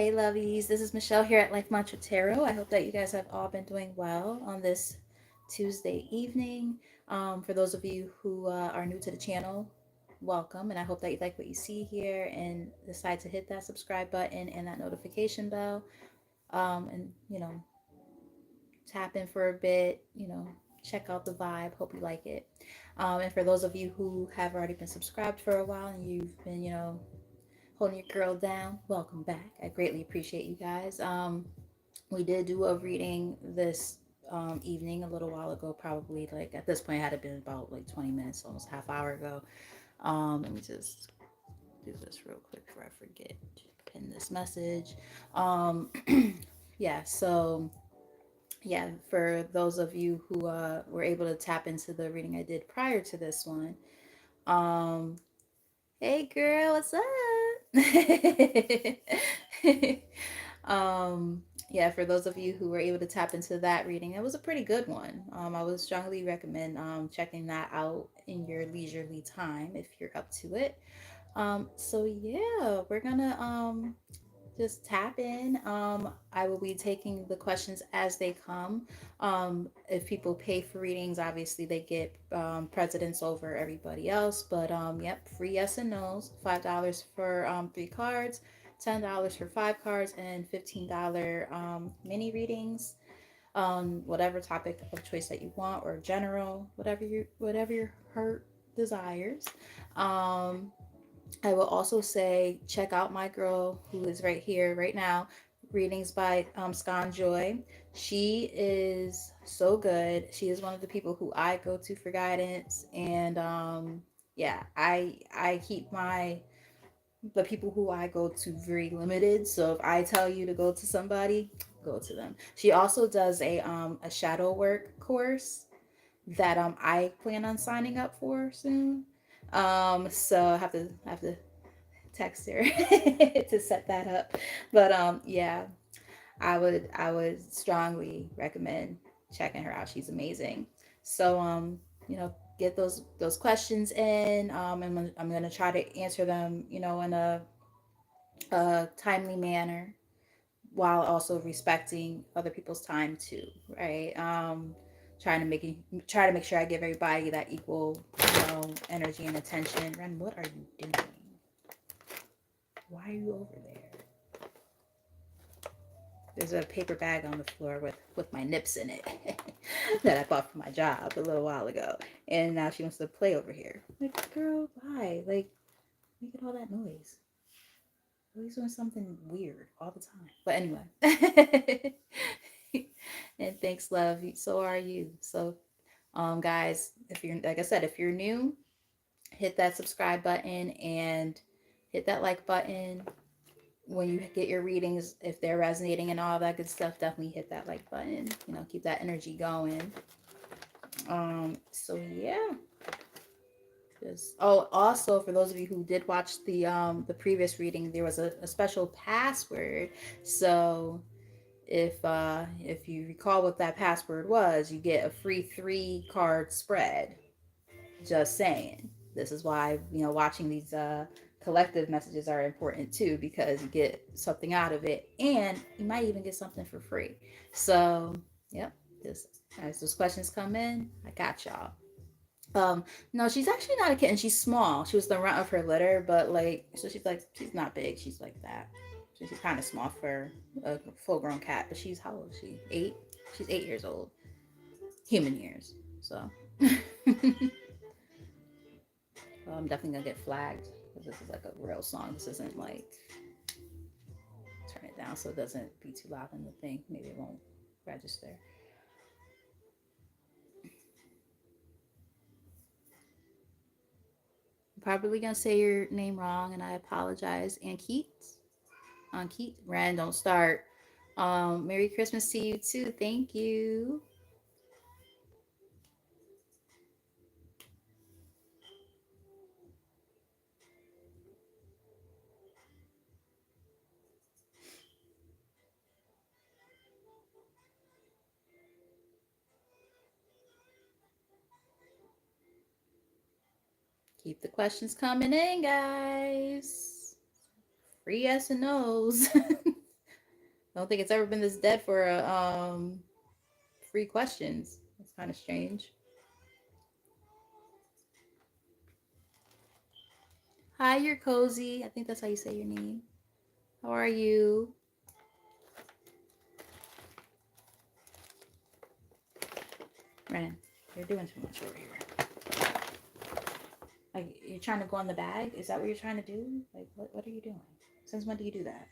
Hey lovies, this is Michelle here at Life Mantra Tarot. I hope that you guys have all been doing well on this Tuesday evening. For those of you who are new to the channel, welcome, and I hope that you like what you see here and decide to hit that subscribe button and that notification bell. And tap in for a bit. Check out the vibe. Hope you like it. And for those of you who have already been subscribed for a while and you've been, holding your girl down, welcome back. I greatly appreciate you guys. We did do a reading this evening a little while ago, probably like at this point it had been about like 20 minutes, almost a half hour ago. Let me just do this real quick before I forget. Pin this message. Um, yeah, so yeah, for those of you who were able to tap into the reading I did prior to this one, um, hey girl, what's up? Yeah, for those of you who were able to tap into that reading, it was a pretty good one. I would strongly recommend checking that out in your leisurely time if you're up to it. So yeah, we're gonna just tap in. I will be taking the questions as they come. If people pay for readings, obviously they get precedence over everybody else. But yep, free yes and no's. $5 for 3 cards, $10 for 5 cards, and $15 mini readings. Whatever topic of choice that you want, or general, whatever your heart desires. Um, I will also say check out my girl who is right here right now. Readings by Scan Joy. She is so good. She is one of the people who I go to for guidance, and yeah, I keep my the people who I go to very limited. So if I tell you to go to somebody, go to them. She also does a shadow work course that I plan on signing up for soon. So I have to text her to set that up. But yeah, I would strongly recommend checking her out. She's amazing. So get those questions in. And I'm gonna try to answer them, in a timely manner while also respecting other people's time too, right? Try to make sure I give everybody that equal, energy and attention. Ren, what are you doing? Why are you over there? There's a paper bag on the floor with my nips in it that I bought for my job a little while ago, and now she wants to play over here. Like, girl, why? Like, making all that noise. Always doing something weird all the time. But anyway, and thanks, love. So are you. So, guys, if you're like I said, if you're new, hit that subscribe button and hit that like button. When you get your readings, if they're resonating and all that good stuff, definitely hit that like button. Keep that energy going. So yeah. Oh, also for those of you who did watch the previous reading, there was a special password. So if you recall what that password was, you get a free 3 card spread. Just saying. This is why, watching these collective messages are important too, because you get something out of it and you might even get something for free. So, yep, just as those questions come in, I got y'all. No, she's actually not a kitten. She's small. She was the runt of her litter, but so she's not big. She's like that. So she's kind of small for a full grown cat. But she's how old is she? 8. She's 8 years old. Human years. So I'm definitely gonna get flagged because this is like a real song. This isn't like turn it down so it doesn't be too loud in the thing. Maybe it won't register. I'm probably gonna say your name wrong, and I apologize. Ankit, Rand, don't start. Merry Christmas to you too. Thank you. Keep the questions coming in, guys. Free yes and no's. I don't think it's ever been this dead for free questions. It's kind of strange. Hi, you're cozy. I think that's how you say your name. How are you? Ren, you're doing too much over here. Like, you're trying to go on the bag? Is that what you're trying to do? Like, what are you doing? Since when do you do that?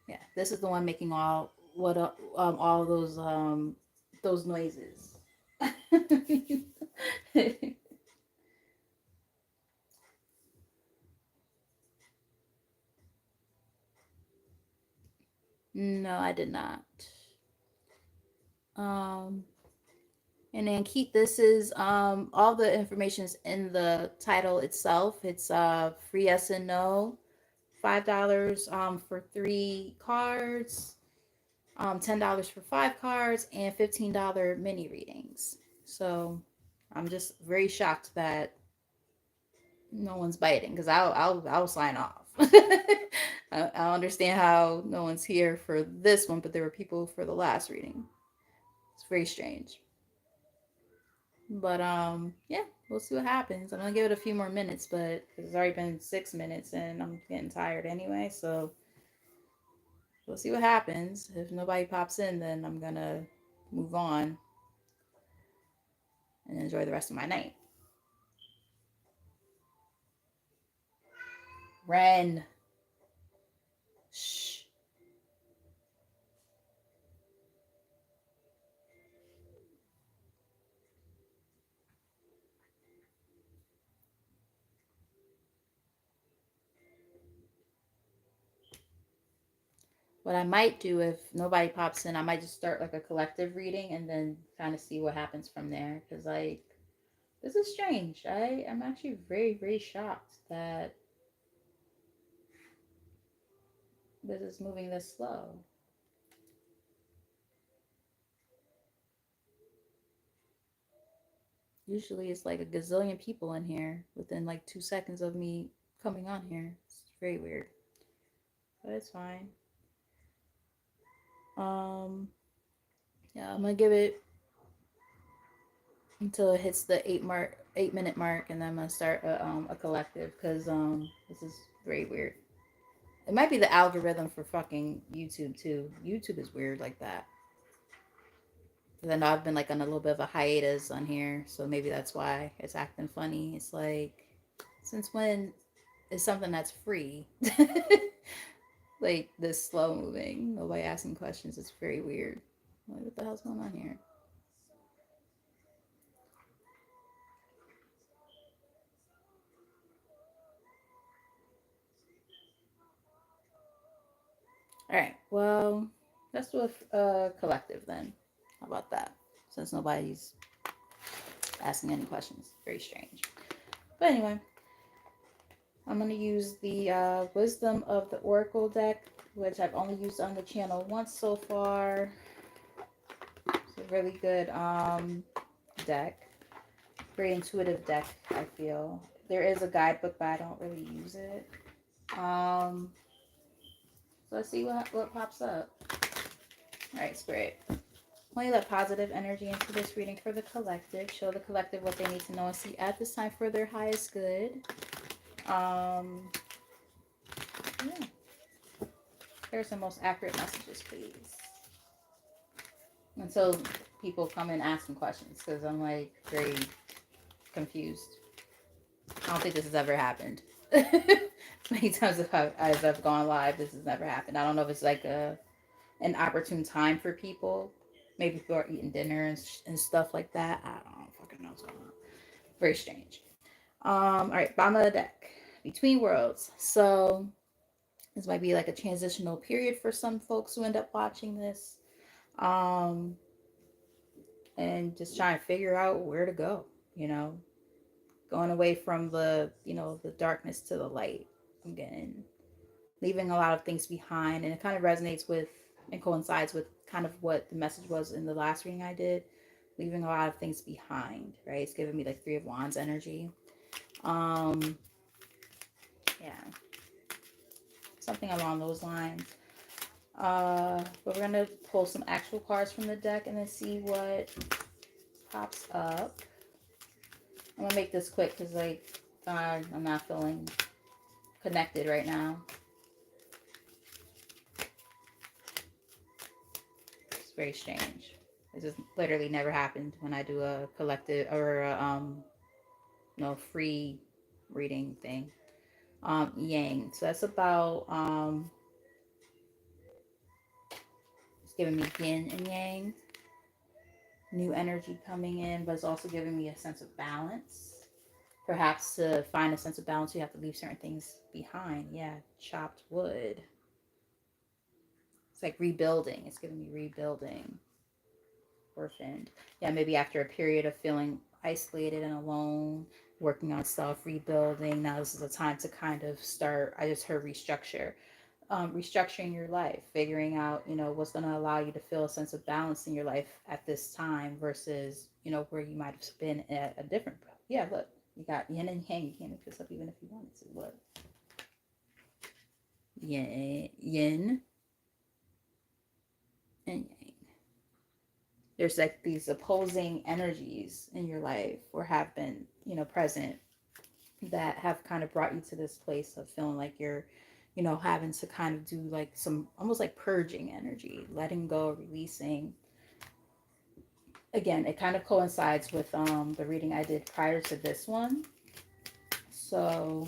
Yeah, this is the one making all those noises. No, I did not. Um, and then Keith, this is all the information is in the title itself. It's free yes and no, $5 for 3 cards, $10 for 5 cards, and $15 mini readings. So I'm just very shocked that no one's biting because I'll sign off. I understand how no one's here for this one, but there were people for the last reading. It's very strange. But yeah, we'll see what happens. I'm gonna give it a few more minutes, but it's already been 6 minutes and I'm getting tired anyway. So we'll see what happens. If nobody pops in, then I'm gonna move on and enjoy the rest of my night. Ren, shh. What I might do if nobody pops in, I might just start like a collective reading and then kind of see what happens from there. Cause like this is strange. I am actually very shocked that this is moving this slow. Usually it's like a gazillion people in here within like 2 seconds of me coming on here. It's very weird, but it's fine. Um, yeah, I'm gonna give it until it hits the 8 minute mark, and then I'm gonna start a collective because this is very weird. It might be the algorithm for fucking YouTube too. YouTube is weird like that. Then I've been like on a little bit of a hiatus on here, so maybe that's why it's acting funny. It's like, since when is something that's free? Like this slow moving, nobody asking questions. It's very weird. Like, what the hell's going on here? All right, well, let's do a collective then. How about that? Since nobody's asking any questions, very strange. But anyway, I'm going to use the Wisdom of the Oracle deck, which I've only used on the channel once so far. It's a really good deck. Very intuitive deck, I feel. There is a guidebook, but I don't really use it. So let's see what pops up. All right, Spirit. Only let positive energy into this reading for the collective. Show the collective what they need to know and see at this time for their highest good. Yeah. Here's the most accurate messages, please. Until people come in asking questions, because I'm like very confused. I don't think this has ever happened. As many times as I've gone live, this has never happened. I don't know if it's like an opportune time for people. Maybe people are eating dinner and stuff like that. I don't fucking know what's going on. Very strange. All right, bottom of the deck. Between worlds. So this might be like a transitional period for some folks who end up watching this. Um, and just trying to figure out where to go, you know, going away from the darkness to the light. I'm getting leaving a lot of things behind, and it kind of resonates with and coincides with kind of what the message was in the last reading I did. Leaving a lot of things behind, right? It's giving me like 3 of Wands energy. Um, Yeah, something along those lines. But we're gonna pull some actual cards from the deck and then see what pops up. I'm gonna make this quick because like I'm not feeling connected right now. It's very strange. This has literally never happened when I do a collective or a, free reading thing. Yang. So that's about it's giving me yin and yang, new energy coming in, but it's also giving me a sense of balance. Perhaps to find a sense of balance, you have to leave certain things behind. Yeah, chopped wood. It's like rebuilding. It's giving me rebuilding. Orphaned. Yeah, maybe after a period of feeling isolated and alone, working on self rebuilding. Now this is a time to kind of start. I just heard restructure. Restructuring your life, figuring out, what's going to allow you to feel a sense of balance in your life at this time versus, where you might have been at a different. Yeah, look, you got yin and yang. You can't make this up even if you wanted to. Look, yin and yang. There's like these opposing energies in your life or have been, present that have kind of brought you to this place of feeling like you're, having to kind of do like some almost like purging energy, letting go, releasing. Again, it kind of coincides with the reading I did prior to this one. So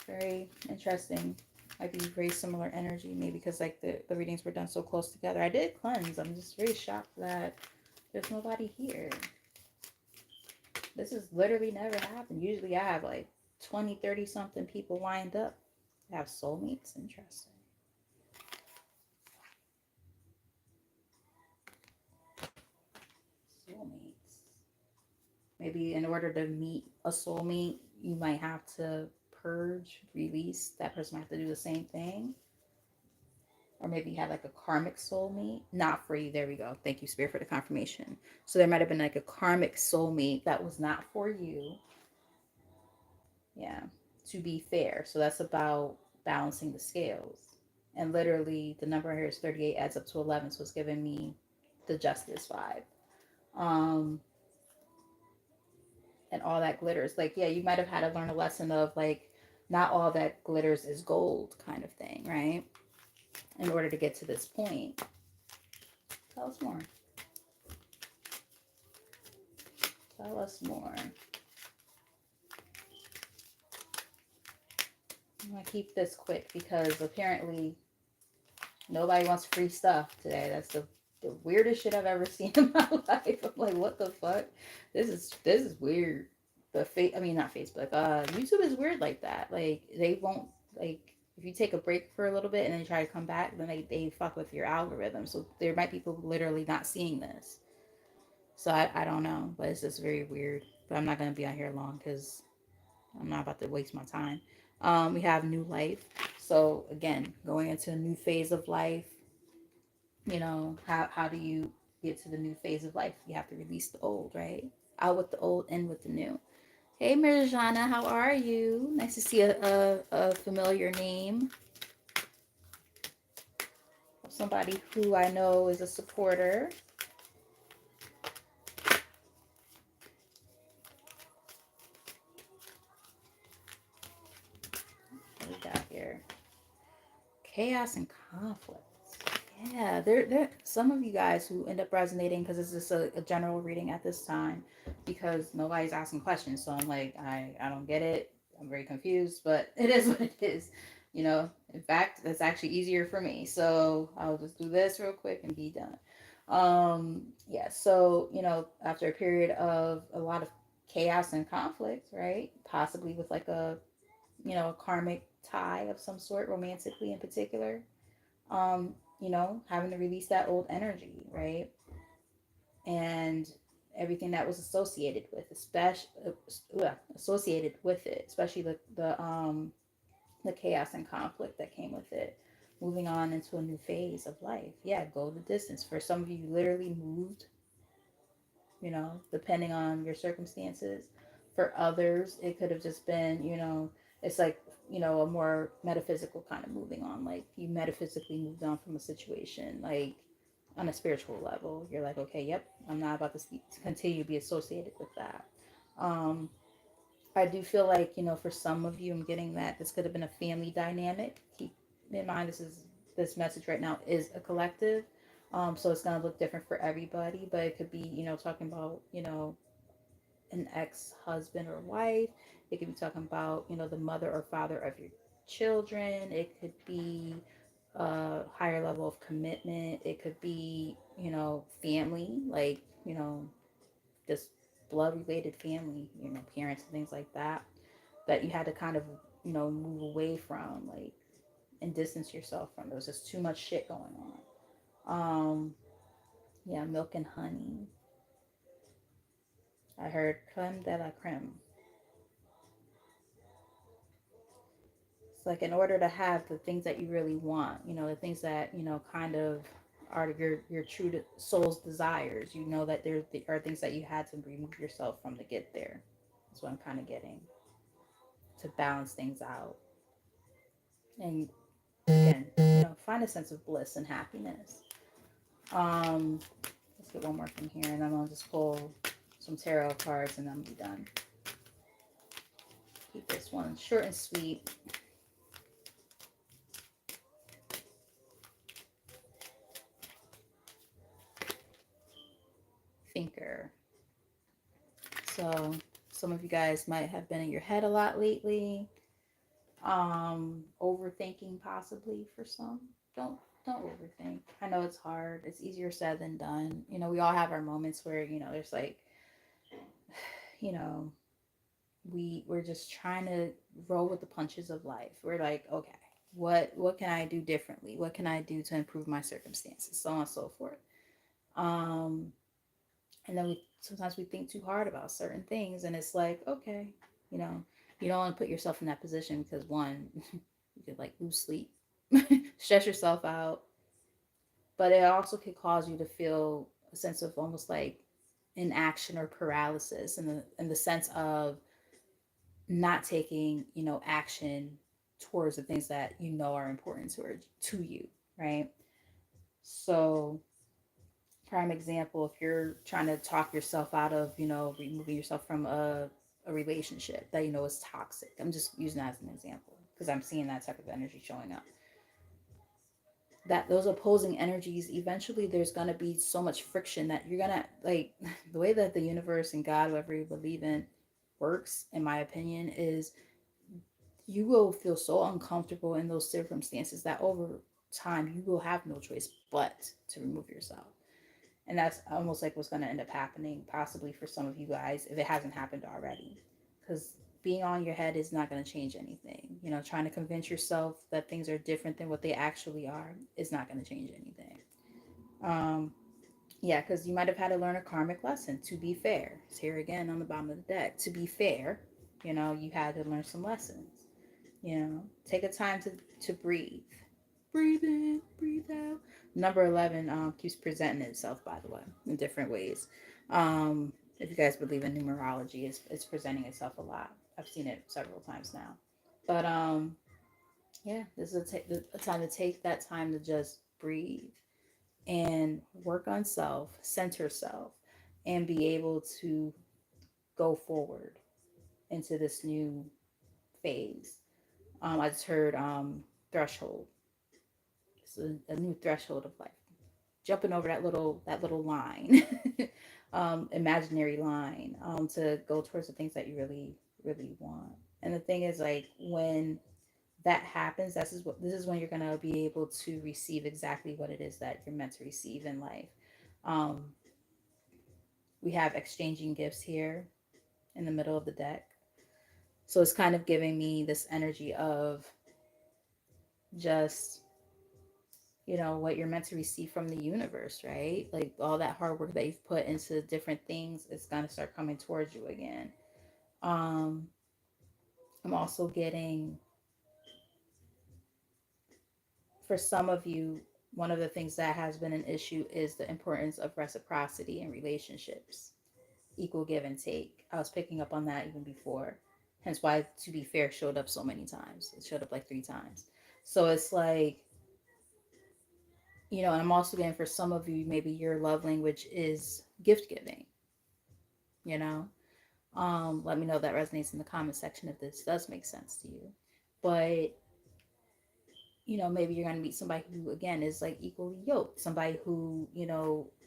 very interesting. Might be very similar energy, maybe because like the readings were done so close together. I did cleanse. I'm just very shocked that there's nobody here. This has literally never happened. Usually I have like 20, 30 something people lined up. I have soulmates. Interesting. Soulmates. Maybe in order to meet a soulmate, you might have to purge, release. That person might have to do the same thing. Or maybe you have like a karmic soulmate. Not for you. There we go. Thank you, Spirit, for the confirmation. So there might have been like a karmic soulmate that was not for you. Yeah. To be fair. So that's about balancing the scales. And literally, the number here is 38 adds up to 11. So it's giving me the justice vibe. Um, and all that glitters. Like, yeah, you might have had to learn a lesson of like, not all that glitters is gold kind of thing, right? In order to get to this point. Tell us more. Tell us more. I'm going to keep this quick because apparently nobody wants free stuff today. That's the weirdest shit I've ever seen in my life. I'm like, what the fuck? This is weird. I mean, not Facebook. YouTube is weird like that. Like they won't like if you take a break for a little bit and then try to come back, then they fuck with your algorithm. So there might be people literally not seeing this. So I don't know, but it's just very weird. But I'm not gonna be on here long because I'm not about to waste my time. We have new life. So again, going into a new phase of life. How do you get to the new phase of life? You have to release the old, right? Out with the old, in with the new. Hey, Mirjana, how are you? Nice to see a familiar name. Somebody who I know is a supporter. What we got here? Chaos and conflict. Yeah, there some of you guys who end up resonating because it's just a general reading at this time because nobody's asking questions. So I'm like, I don't get it. I'm very confused, but it is what it is. In fact, that's actually easier for me. So I'll just do this real quick and be done. Yeah, so, after a period of a lot of chaos and conflict, right? Possibly with like a karmic tie of some sort, romantically in particular having to release that old energy, right? And everything that was associated with, especially associated with it, especially the chaos and conflict that came with it. Moving on into a new phase of life. Yeah, go the distance. For some of you, literally moved, depending on your circumstances. For others, it could have just been, It's like, you know, a more metaphysical kind of moving on. Like you metaphysically moved on from a situation, like on a spiritual level. You're like, okay, yep, I'm not about to continue to be associated with that. Um, I do feel like, you know, for some of you, I'm getting that this could have been a family dynamic. Keep in mind, this message right now is a collective. So it's going to look different for everybody, but it could be, you know, talking about, you know, an ex-husband or wife. It could be talking about, you know, the mother or father of your children. It could be a higher level of commitment. It could be, you know, family, like, you know, just blood related family, you know, parents and things like that, that you had to kind of, you know, move away from, like, and distance yourself from. There was just too much shit going on. Yeah, milk and honey. I heard creme de la creme. It's like in order to have the things that you really want, you know, the things that, you know, kind of are your true soul's desires, you know, that there are things that you had to remove yourself from to get there. That's what I'm kind of getting, to balance things out. And again, you know, find a sense of bliss and happiness. Um, let's get one more from here, and I'm gonna just pull some tarot cards, and I'm be done. Keep this one short and sweet. Thinker. So some of you guys might have been in your head a lot lately. Overthinking possibly for some. Don't overthink. I know it's hard. It's easier said than done. You know, we all have our moments where, you know, there's like, you know, we're just trying to roll with the punches of life. We're like, okay, what can I do differently? What can I do to improve my circumstances? So on and so forth. Um, and then we sometimes we think too hard about certain things, and it's like, okay, you know, you don't want to put yourself in that position because one, you could like lose sleep, stress yourself out, but it also could cause you to feel a sense of almost like inaction or paralysis in the sense of not taking, you know, action towards the things that you know are important to you, right? So prime example, if you're trying to talk yourself out of, you know, removing yourself from a relationship that you know is toxic. I'm just using that as an example because I'm seeing that type of energy showing up. That those opposing energies, eventually there's gonna be so much friction that you're gonna like the way that the universe and God, whoever you believe in, works, in my opinion, is you will feel so uncomfortable in those circumstances that over time you will have no choice but to remove yourself. And that's almost like what's going to end up happening, possibly for some of you guys, if it hasn't happened already. Because being on your head is not going to change anything. You know, trying to convince yourself that things are different than what they actually are is not going to change anything. Um, yeah, because you might have had to learn a karmic lesson. To be fair, it's here again on the bottom of the deck. To be fair, you know, you had to learn some lessons. You know, take a time to breathe. Breathe in, breathe out. Number 11 keeps presenting itself, by the way, in different ways. If you guys believe in numerology, it's presenting itself a lot. I've seen it several times now. But yeah, this is a time to take that time to just breathe and work on self, center self, and be able to go forward into this new phase. I just heard threshold. It's a new threshold of life. Jumping over that little line, imaginary line, to go towards the things that you really want. And the thing is, like when that happens, this is when you're gonna be able to receive exactly what it is that you're meant to receive in life. Um, we have exchanging gifts here in the middle of the deck, so it's kind of giving me this energy of just, you know, what you're meant to receive from the universe, right? Like all that hard work that you've put into different things, it's gonna start coming towards you again. um I'm also getting, for some of you, one of the things that has been an issue is the importance of reciprocity in relationships, equal give and take. I was picking up on that even before. Hence why To Be Fair showed up so many times. It showed up like 3 times. So it's like, and I'm also getting for some of you, maybe your love language is gift giving, you know? Let me know if that resonates in the comment section if this does make sense to you. But, maybe you're going to meet somebody who, again, is like equally yoked, somebody who,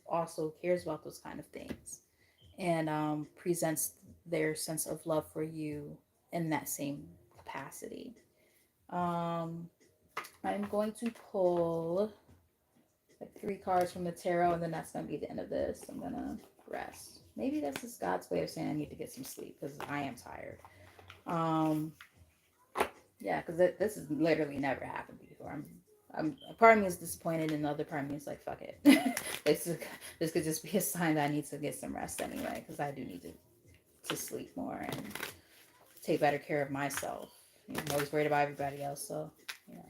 also cares about those kind of things and presents their sense of love for you in that same capacity. Um, I'm going to pull like 3 cards from the tarot, and then that's going to be the end of this. I'm going to rest. Maybe that's just God's way of saying I need to get some sleep because I am tired. Um, yeah, because this has literally never happened before. Part of me is disappointed, and the other part of me is like, fuck it. This could just be a sign that I need to get some rest anyway, because I do need to sleep more and take better care of myself. I'm always worried about everybody else, so you know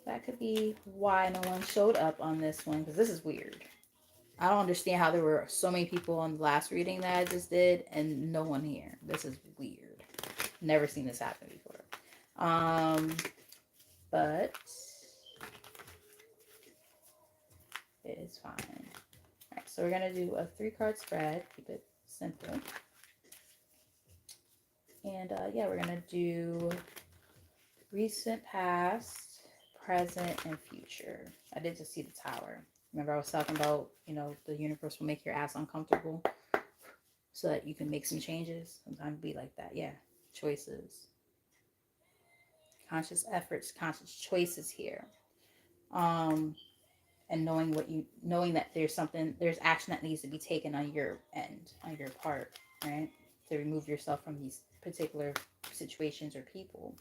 that could be why no one showed up on this one, because this is weird. I don't understand how there were so many people on the last reading that I just did and no one here. This is weird. Never seen this happen before. But it is fine. All right, so we're gonna do a 3-card spread. Keep it simple. And yeah, we're gonna do recent, past, present, and future. I did just see the Tower. Remember I was talking about, the universe will make your ass uncomfortable so that you can make some changes. Sometimes it be like that. Yeah, choices, conscious efforts, conscious choices here. Um, and knowing that there's action that needs to be taken on your end, on your part, right? To remove yourself from these particular situations or people.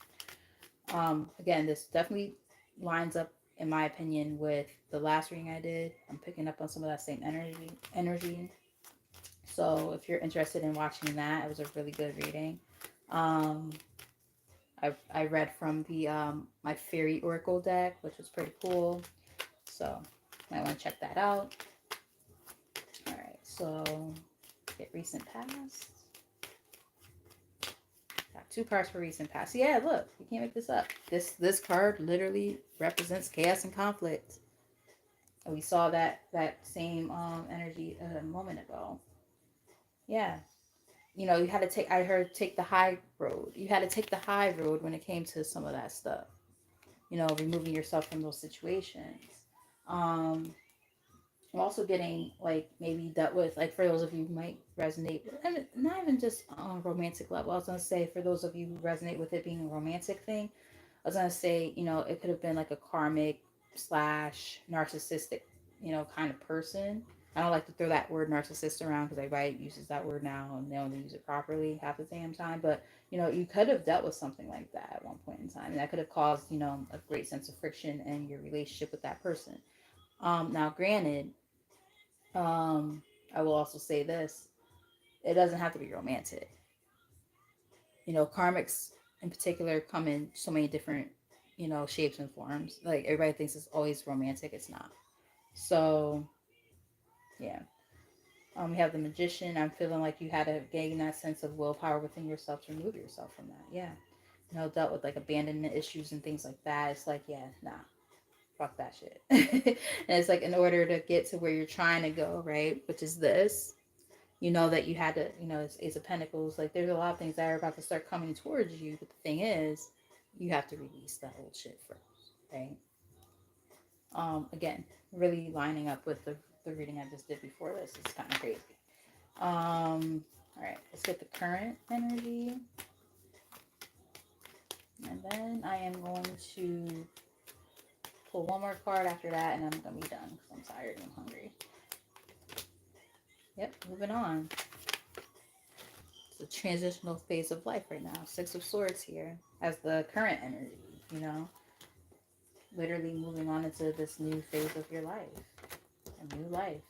Again, this definitely lines up, in my opinion, with the last reading I did. I'm picking up on some of that same energy. So if you're interested in watching that, it was a really good reading. Um, I read from the my fairy oracle deck, which was pretty cool. So might want to check that out. All right, so get recent past. Got 2 cards for recent past. Yeah, look, you can't make this up. This card literally represents chaos and conflict. And we saw that same energy a moment ago. Yeah, you had to take. I heard take the high road. You had to take the high road when it came to some of that stuff. Removing yourself from those situations. Um, I'm also getting like maybe dealt with, like, for those of you who might resonate, not even just on a romantic level. I was gonna say for those of you who resonate with it being a romantic thing, I was gonna say, it could have been like a karmic slash narcissistic, kind of person. I don't like to throw that word narcissist around because everybody uses that word now and they don't use it properly half the damn time. But you could have dealt with something like that at one point in time, and that could have caused a great sense of friction in your relationship with that person. Now, granted, I will also say this: it doesn't have to be romantic. Karmics in particular come in so many different, shapes and forms. Like everybody thinks it's always romantic. It's not. So yeah. We have the Magician. I'm feeling like you had to gain that sense of willpower within yourself to remove yourself from that. Yeah. Dealt with like abandonment issues and things like that. It's like, yeah, nah, fuck that shit. And it's like, in order to get to where you're trying to go, right, which is this, that you had to, it's Ace of Pentacles. Like, there's a lot of things that are about to start coming towards you. But the thing is, you have to release that old shit first, right? Again, really lining up with the reading I just did before this. It's kind of crazy. All right, let's get the current energy. And then I am going to pull one more card after that, and I'm going to be done because I'm tired and I'm hungry. Yep, moving on. It's a transitional phase of life right now. 6 of Swords here as the current energy, literally moving on into this new phase of your life. A new life.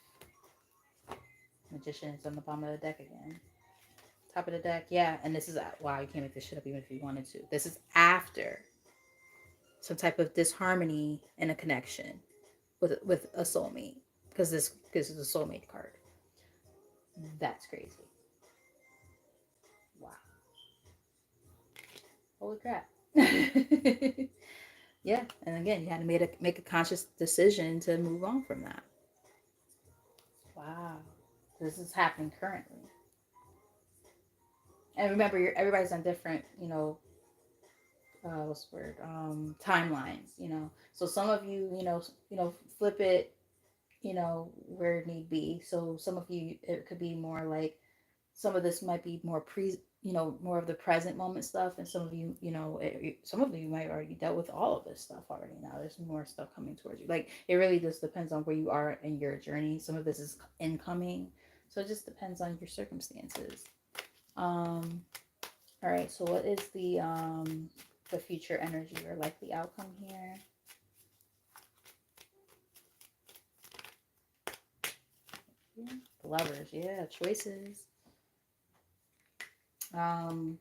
Magician is on the bottom of the deck again. Top of the deck, yeah. And this is, wow, you can't make this shit up even if you wanted to. This is after some type of disharmony in a connection with a soulmate, because this is a soulmate card. That's crazy. Holy crap. Yeah, and again, you had to make a conscious decision to move on from that. Wow, this is happening currently. And remember, everybody's on different, what's the word, timelines. So some of you, flip it, where it need be. So some of you, it could be more like some of this might be more more of the present moment stuff, and some of you, some of you might already dealt with all of this stuff already. Now there's more stuff coming towards you. Like it really just depends on where you are in your journey. Some of this is incoming, so it just depends on your circumstances. Um, all right. So what is the future energy or likely outcome here? Yeah. Lovers, yeah, choices. Um,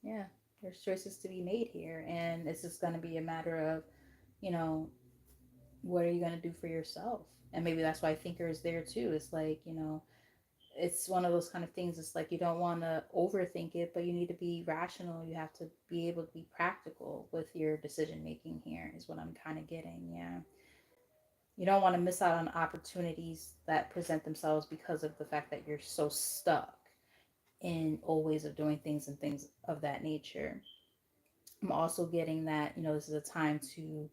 yeah, there's choices to be made here, and it's just going to be a matter of, you know, what are you going to do for yourself? And maybe that's why thinker is there too. It's like, it's one of those kind of things. It's like you don't want to overthink it, but you need to be rational. You have to be able to be practical with your decision making here, is what I'm kind of getting. Yeah. You don't want to miss out on opportunities that present themselves because of the fact that you're so stuck in old ways of doing things and things of that nature. I'm also getting that, this is a time to,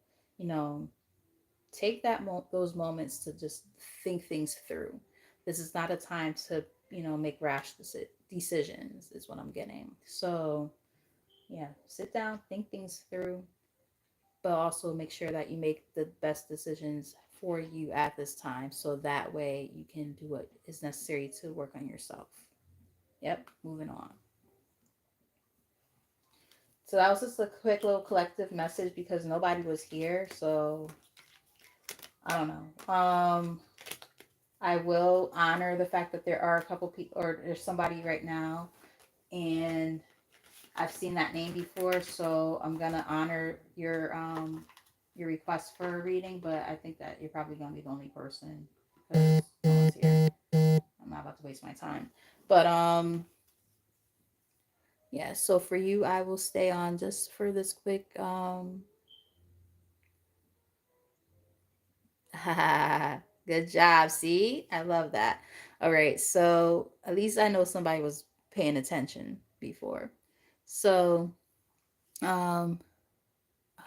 take those moments to just think things through. This is not a time to, make rash decisions, is what I'm getting. So, yeah, sit down, think things through, but also make sure that you make the best decisions for you at this time, so that way you can do what is necessary to work on yourself. Yep, moving on. So that was just a quick little collective message because nobody was here. So I don't know. I will honor the fact that there are a couple people, or there's somebody right now, and I've seen that name before. So I'm gonna honor your request for a reading, but I think that you're probably gonna be the only person because no one's here. I'm not about to waste my time. But yeah. So for you, I will stay on just for this quick Good job. See, I love that. All right. So at least I know somebody was paying attention before. So um,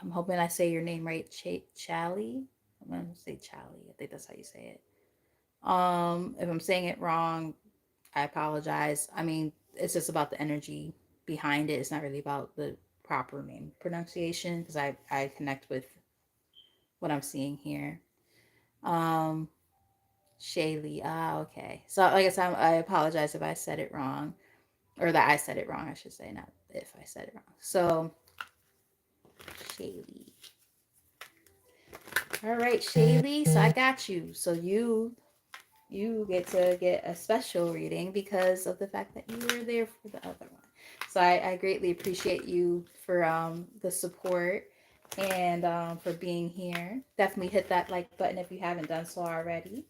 I'm hoping I say your name right. Chally. I'm going to say Chally. I think that's how you say it. If I'm saying it wrong, I apologize. I mean, it's just about the energy behind it. It's not really about the proper name pronunciation because I connect with what I'm seeing here. Um, Shaylee. Ah, okay. So I guess I apologize if I said it wrong, or that I said it wrong, I should say, not if I said it wrong. So, Shaylee. All right, Shaylee. So I got you. So you get to get a special reading because of the fact that you were there for the other one. So I greatly appreciate you for the support and for being here. Definitely hit that like button if you haven't done so already.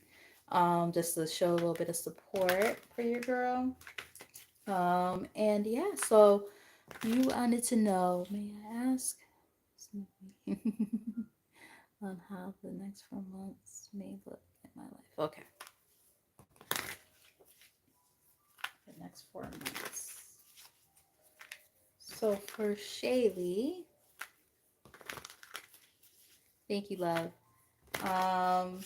Just to show a little bit of support for your girl. And yeah, so you wanted to know, may I ask, on how the next 4 months may look in my life? Okay, the next 4 months. So for Shaylee, thank you, love. Um,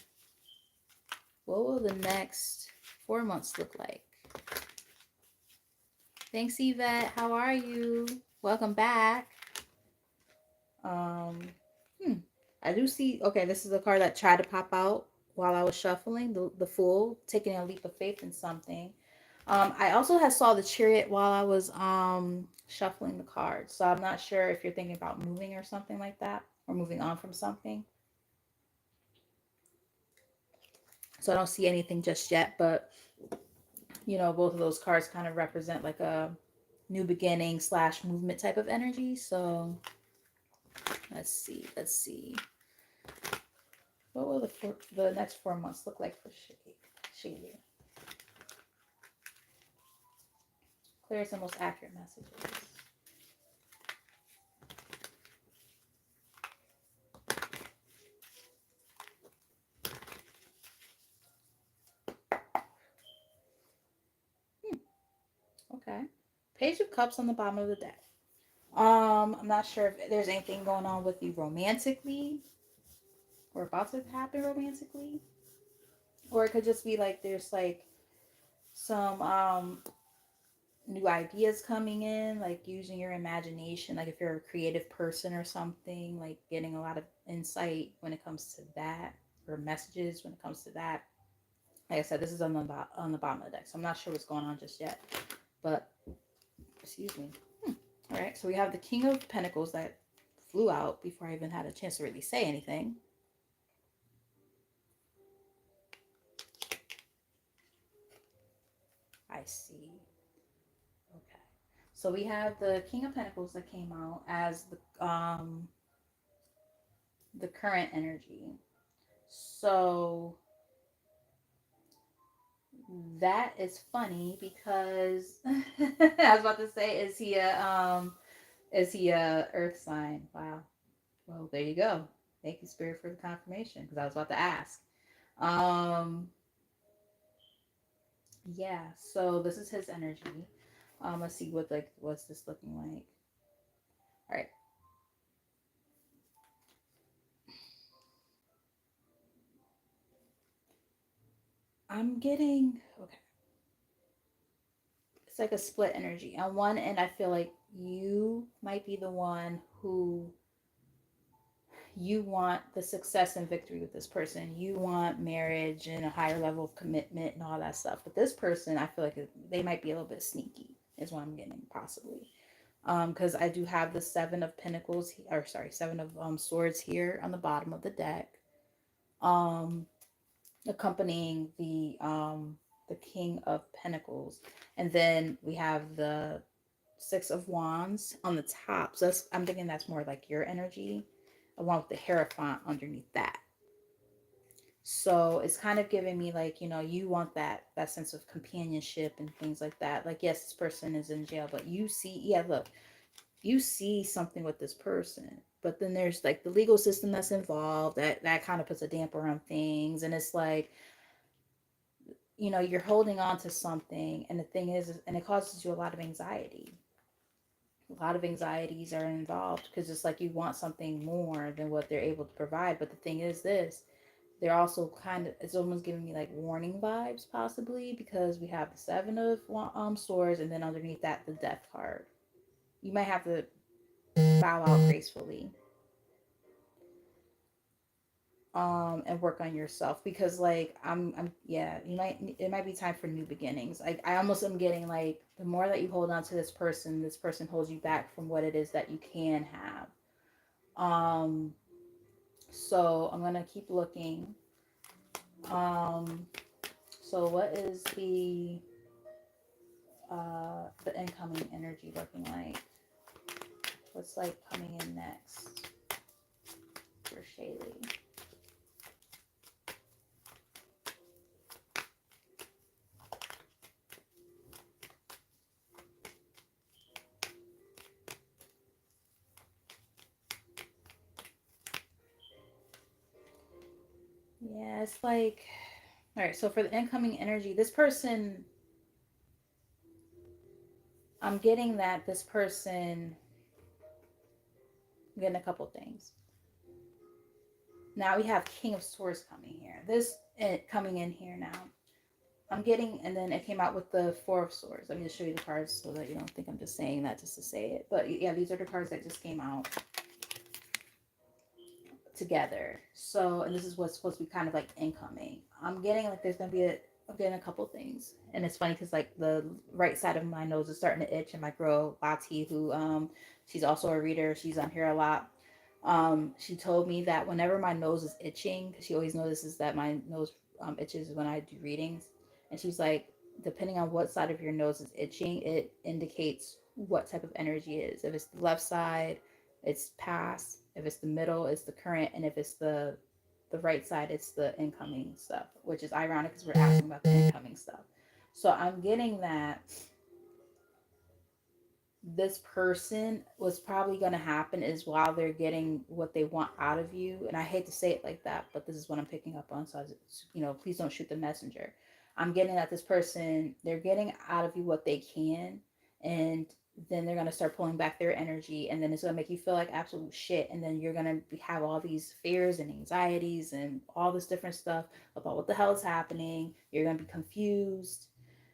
what will the next 4 months look like? Thanks, Yvette. How are you? Welcome back. Um, I do see. Okay, this is a card that tried to pop out while I was shuffling. The Fool, taking a leap of faith in something. I also had saw the Chariot while I was shuffling the cards. So I'm not sure if you're thinking about moving or something like that, or moving on from something. So I don't see anything just yet, but both of those cards kind of represent like a new beginning slash movement type of energy. So let's see. What will the next 4 months look like for Shaylee? Clearest and most accurate messages. Hmm. Okay. Page of Cups on the bottom of the deck. I'm not sure if there's anything going on with you romantically or about to happen romantically. Or it could just be like there's like some new ideas coming in, like using your imagination, like if you're a creative person or something, like getting a lot of insight when it comes to that, or messages when it comes to that. Like I said, this is on the bottom of the deck, so I'm not sure what's going on just yet. But excuse me. All right, so we have the King of Pentacles that flew out before I even had a chance to really say anything. I see. Okay. So we have the King of Pentacles that came out as the current energy. So that is funny because I was about to say, is he a earth sign? Wow. Well, there you go. Thank you, Spirit, for the confirmation because I was about to ask. Um, yeah. So this is his energy. Let's see what's this looking like. All right. I'm getting okay. It's like a split energy. On one end, I feel like you might be the one who you want the success and victory with this person. You want marriage and a higher level of commitment and all that stuff. But this person, I feel like they might be a little bit sneaky, is what I'm getting possibly. Because I do have the Seven of Pentacles, or sorry, Seven of Swords here on the bottom of the deck, um, accompanying the King of Pentacles, and then we have the Six of Wands on the top. So I'm thinking that's more like your energy, along with the Hierophant underneath that. So it's kind of giving me like, you want that sense of companionship and things like that. Like, yes, this person is in jail, but you see, yeah, look, you see something with this person. But then there's like the legal system that's involved that kind of puts a damper on things. And it's like, you're holding on to something. And the thing is, and it causes you a lot of anxiety. A lot of anxieties are involved because it's like you want something more than what they're able to provide. But the thing is this, they're also kind of, it's almost giving me like warning vibes possibly, because we have the Seven of Swords, and then underneath that the Death card. You might have to bow out gracefully, and work on yourself, because like I'm yeah, it might be time for new beginnings. I almost am getting like, the more that you hold on to this person holds you back from what it is that you can have. um so I'm gonna keep looking. um so what is the incoming energy looking like? What's like coming in next for Shaylee? Yeah, it's like, all right, so for the incoming energy, this person, I'm getting that this person, I'm getting a couple things. Now we have King of Swords coming here. This coming in here now. I'm getting, and then it came out with the Four of Swords. Let me just show you the cards so that you don't think I'm just saying that just to say it. But yeah, these are the cards that just came out together. So, and this is what's supposed to be kind of like incoming. I'm getting like there's gonna be I'm getting a couple things, and it's funny because like the right side of my nose is starting to itch, and my girl Lati, who she's also a reader, she's on here a lot. She told me that whenever my nose is itching, because she always notices that my nose itches when I do readings, and she's like, depending on what side of your nose is itching, it indicates what type of energy it is. If it's the left side, it's past. If it's the middle, it's the current, and if it's the right side, it's the incoming stuff. Which is ironic because we're asking about the incoming stuff. So I'm getting that this person, what's probably going to happen is while they're getting what they want out of you, and I hate to say it like that, but this is what I'm picking up on, so please don't shoot the messenger. I'm getting that this person, they're getting out of you what they can, and then they're going to start pulling back their energy, and then it's going to make you feel like absolute shit, and then you're going to have all these fears and anxieties and all this different stuff about what the hell is happening. You're going to be confused,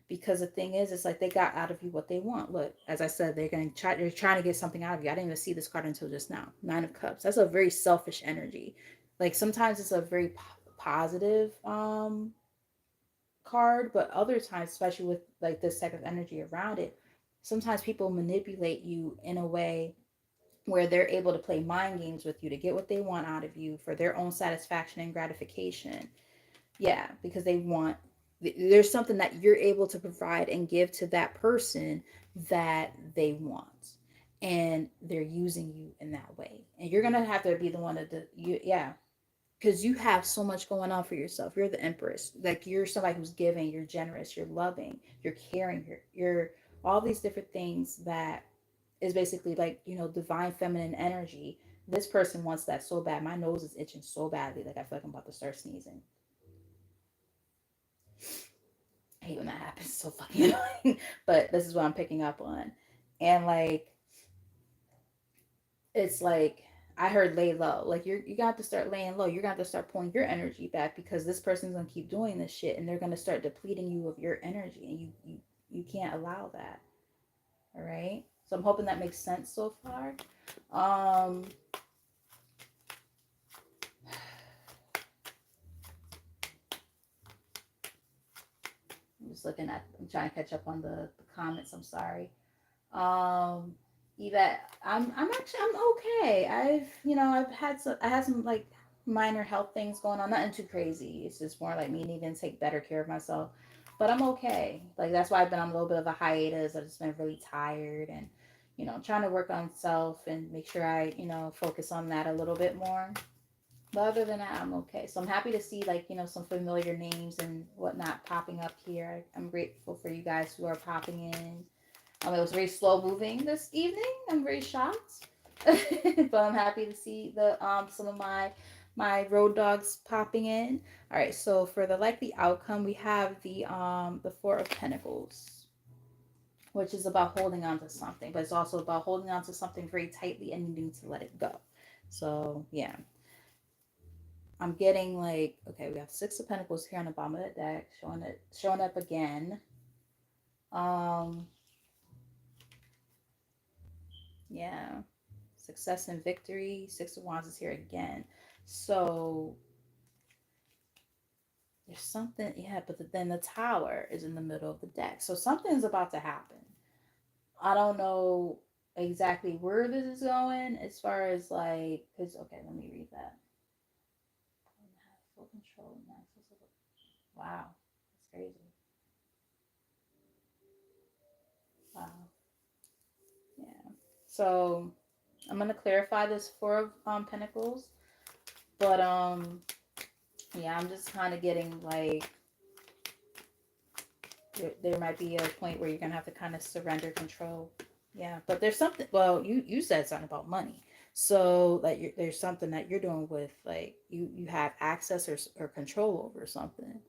because the thing is, it's like they got out of you what they want. Look, as I said, they're trying to get something out of you. I didn't even see this card until just now. Nine of Cups. That's a very selfish energy. Like sometimes it's a very positive card, but other times, especially with like this type of energy around it, sometimes people manipulate you in a way where they're able to play mind games with you to get what they want out of you for their own satisfaction and gratification. Yeah, because they want, there's something that you're able to provide and give to that person that they want. And they're using you in that way. And you're going to have to be the one to yeah, because you have so much going on for yourself. You're the empress. Like you're somebody who's giving, you're generous, you're loving, you're caring, you're all these different things that is basically like, divine feminine energy. This person wants that so bad. My nose is itching so badly. Like I feel like I'm about to start sneezing. I hate when that happens. It's so fucking annoying. But this is what I'm picking up on. And like, it's like, I heard lay low. Like you got to start laying low. You're gonna have to start pulling your energy back, because this person's gonna keep doing this shit, and they're gonna start depleting you of your energy, and you can't allow that. All right. So I'm hoping that makes sense so far. Um, I'm just looking at. I'm trying to catch up on the comments. I'm sorry. Um, Yvette, I'm okay. I had some like minor health things going on, nothing too crazy. It's just more like me needing to take better care of myself. But I'm okay. Like that's why I've been on a little bit of a hiatus. I've just been really tired, and trying to work on self and make sure I, focus on that a little bit more. But other than that, I'm okay. So I'm happy to see like, some familiar names and whatnot popping up here. I'm grateful for you guys who are popping in. It was very slow moving this evening. I'm very shocked, but I'm happy to see the some of my road dogs popping in. All right, so for the likely outcome, we have the Four of Pentacles, which is about holding on to something, but it's also about holding on to something very tightly and needing to let it go. So yeah, I'm getting like, okay, we have Six of Pentacles here on the bottom of the deck, showing up again. Um, yeah, success and victory. Six of Wands is here again. So there's something, yeah, but then the Tower is in the middle of the deck. So something's about to happen. I don't know exactly where this is going as far as like, because, okay, let me read that. Full control. Wow, that's crazy. Wow, yeah. So I'm gonna clarify this Four of Pentacles, but yeah, I'm just kind of getting like there might be a point where you're gonna have to kind of surrender control. Yeah, but there's something. Well, you said something about money, so like there's something that you're doing with like you have access or control over something.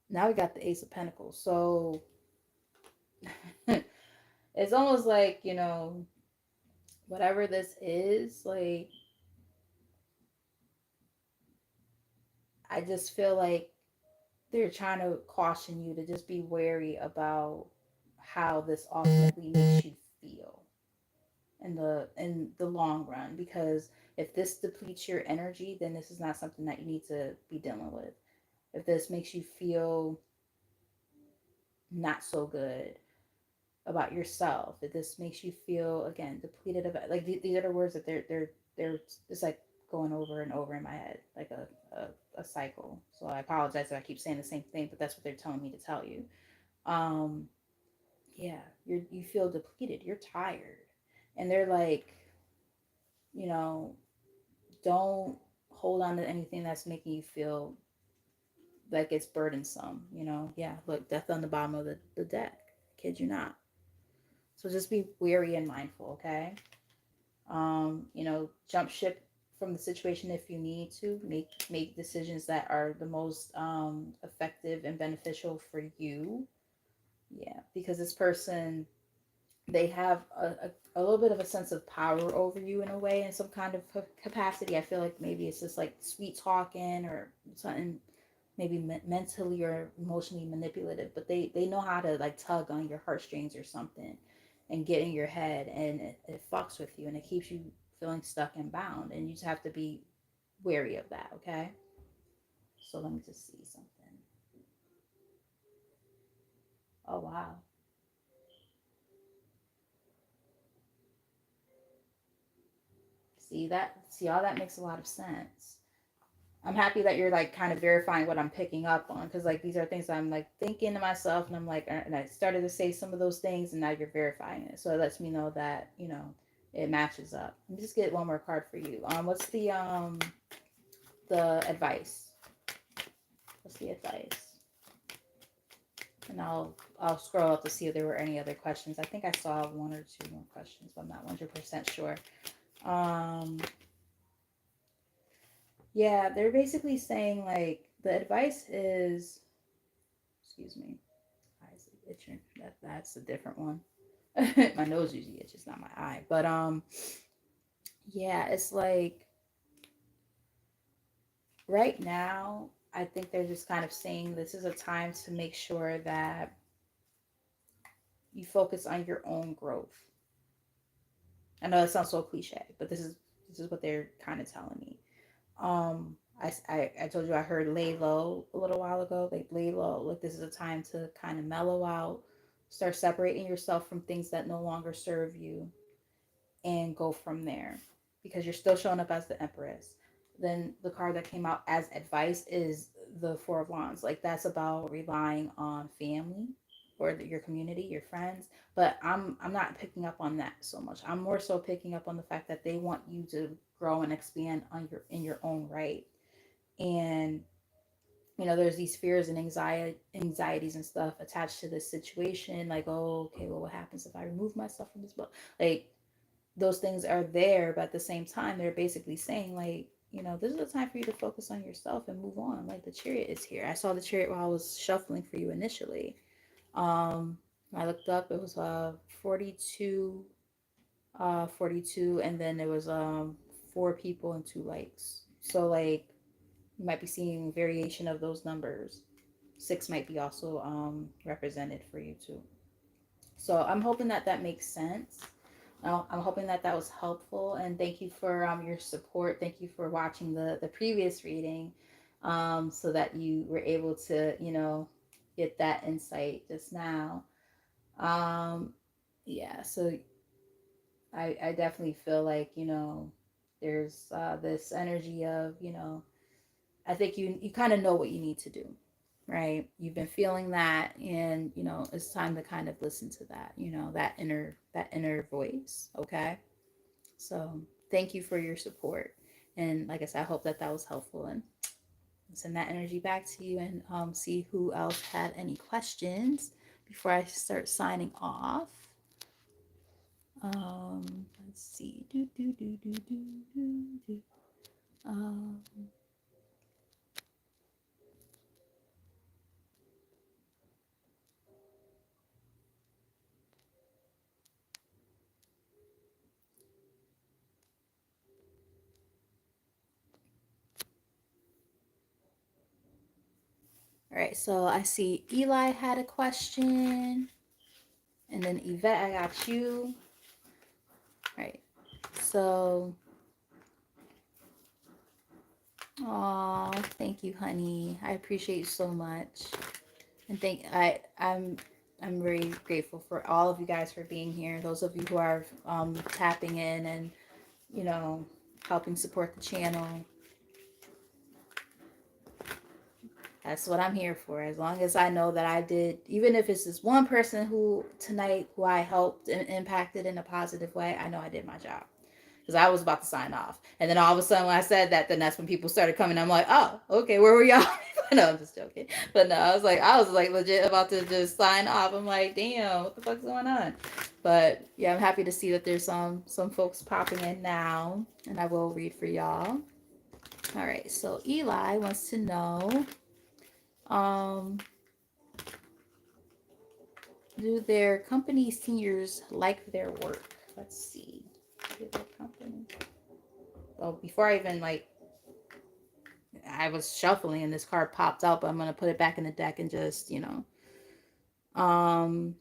Now we got the Ace of Pentacles, so it's almost like whatever this is, like I just feel like they're trying to caution you to just be wary about how this ultimately makes you feel in the long run, because if this depletes your energy, then this is not something that you need to be dealing with. If this makes you feel not so good about yourself, if this makes you feel again depleted of, like these are the words that they're just like going over and over in my head like a cycle. So I apologize if I keep saying the same thing, but that's what they're telling me to tell you. um yeah, you feel depleted, you're tired, and they're like, you know don't hold on to anything that's making you feel like it's burdensome. Yeah, look, death on the bottom of the deck. Kid you not. So just be wary and mindful, okay? Jump ship from the situation if you need to. Make decisions that are the most effective and beneficial for you. Yeah, because this person, they have a little bit of a sense of power over you in a way, in some kind of capacity. I feel like maybe it's just like sweet talking or something, maybe mentally or emotionally manipulative, but they know how to like tug on your heartstrings or something and get in your head, and it fucks with you and it keeps you feeling stuck and bound, and you just have to be wary of that, okay? So let me just see something. Oh wow. See all that makes a lot of sense. I'm happy that you're like kind of verifying what I'm picking up on, because like these are things I'm like thinking to myself, and I'm like, and I started to say some of those things, and now you're verifying it, so it lets me know that it matches up. Let me just get one more card for you. What's the advice? What's the advice? And I'll scroll up to see if there were any other questions. I think I saw one or two more questions, but I'm not 100% sure. Um, yeah, they're basically saying like the advice is, excuse me, eyes itching. That's a different one. My nose usually itches, not my eye. But yeah, it's like right now, I think they're just kind of saying this is a time to make sure that you focus on your own growth. I know it sounds so cliche, but this is what they're kind of telling me. I told you I heard lay low a little while ago. Like lay low. Like this is a time to kind of mellow out, start separating yourself from things that no longer serve you, and go from there, because you're still showing up as the Empress. Then the card that came out as advice is the Four of Wands. Like that's about relying on family or your community, your friends. But I'm not picking up on that so much. I'm more so picking up on the fact that they want you to grow and expand on your in your own right. And there's these fears and anxieties and stuff attached to this situation. Like, oh, okay, well, what happens if I remove myself from this book? Like, those things are there, but at the same time they're basically saying like, this is a time for you to focus on yourself and move on. Like the chariot is here. I saw the chariot while I was shuffling for you initially. um I looked up, it was 42, 42, and then there was four people and two lights. So like you might be seeing variation of those numbers. Six might be also represented for you too. So I'm hoping that that makes sense. I'm hoping that that was helpful, and thank you for your support. Thank you for watching the previous reading, so that you were able to get that insight just now. Um, yeah, so I definitely feel like there's this energy of I think you kind of know what you need to do, right? You've been feeling that, and it's time to kind of listen to that, that inner voice, okay? So, thank you for your support. And like I said, I hope that that was helpful, and send that energy back to you, and see who else had any questions before I start signing off. Let's see. Do do do do do do do. Um, all right, so I see Eli had a question, and then Yvette, I got you. All right, so, oh, thank you, honey. I appreciate you so much, and I'm very grateful for all of you guys for being here. Those of you who are tapping in and you know helping support the channel. That's what I'm here for. As long as I know that I did, even if it's just one person who tonight who I helped and impacted in a positive way, I know I did my job. because I was about to sign off. And then all of a sudden, when I said that, then that's when people started coming. I'm like, oh, okay, where were y'all? No, I'm just joking. But no, I was like legit about to just sign off. I'm like, damn, what the fuck's going on? But yeah, I'm happy to see that there's some folks popping in now, and I will read for y'all. All right, so Eli wants to know, um, do their company seniors like their work? Let's see. Do their company? Well, before I even like, I was shuffling and this card popped out, but I'm gonna put it back in the deck and just, um,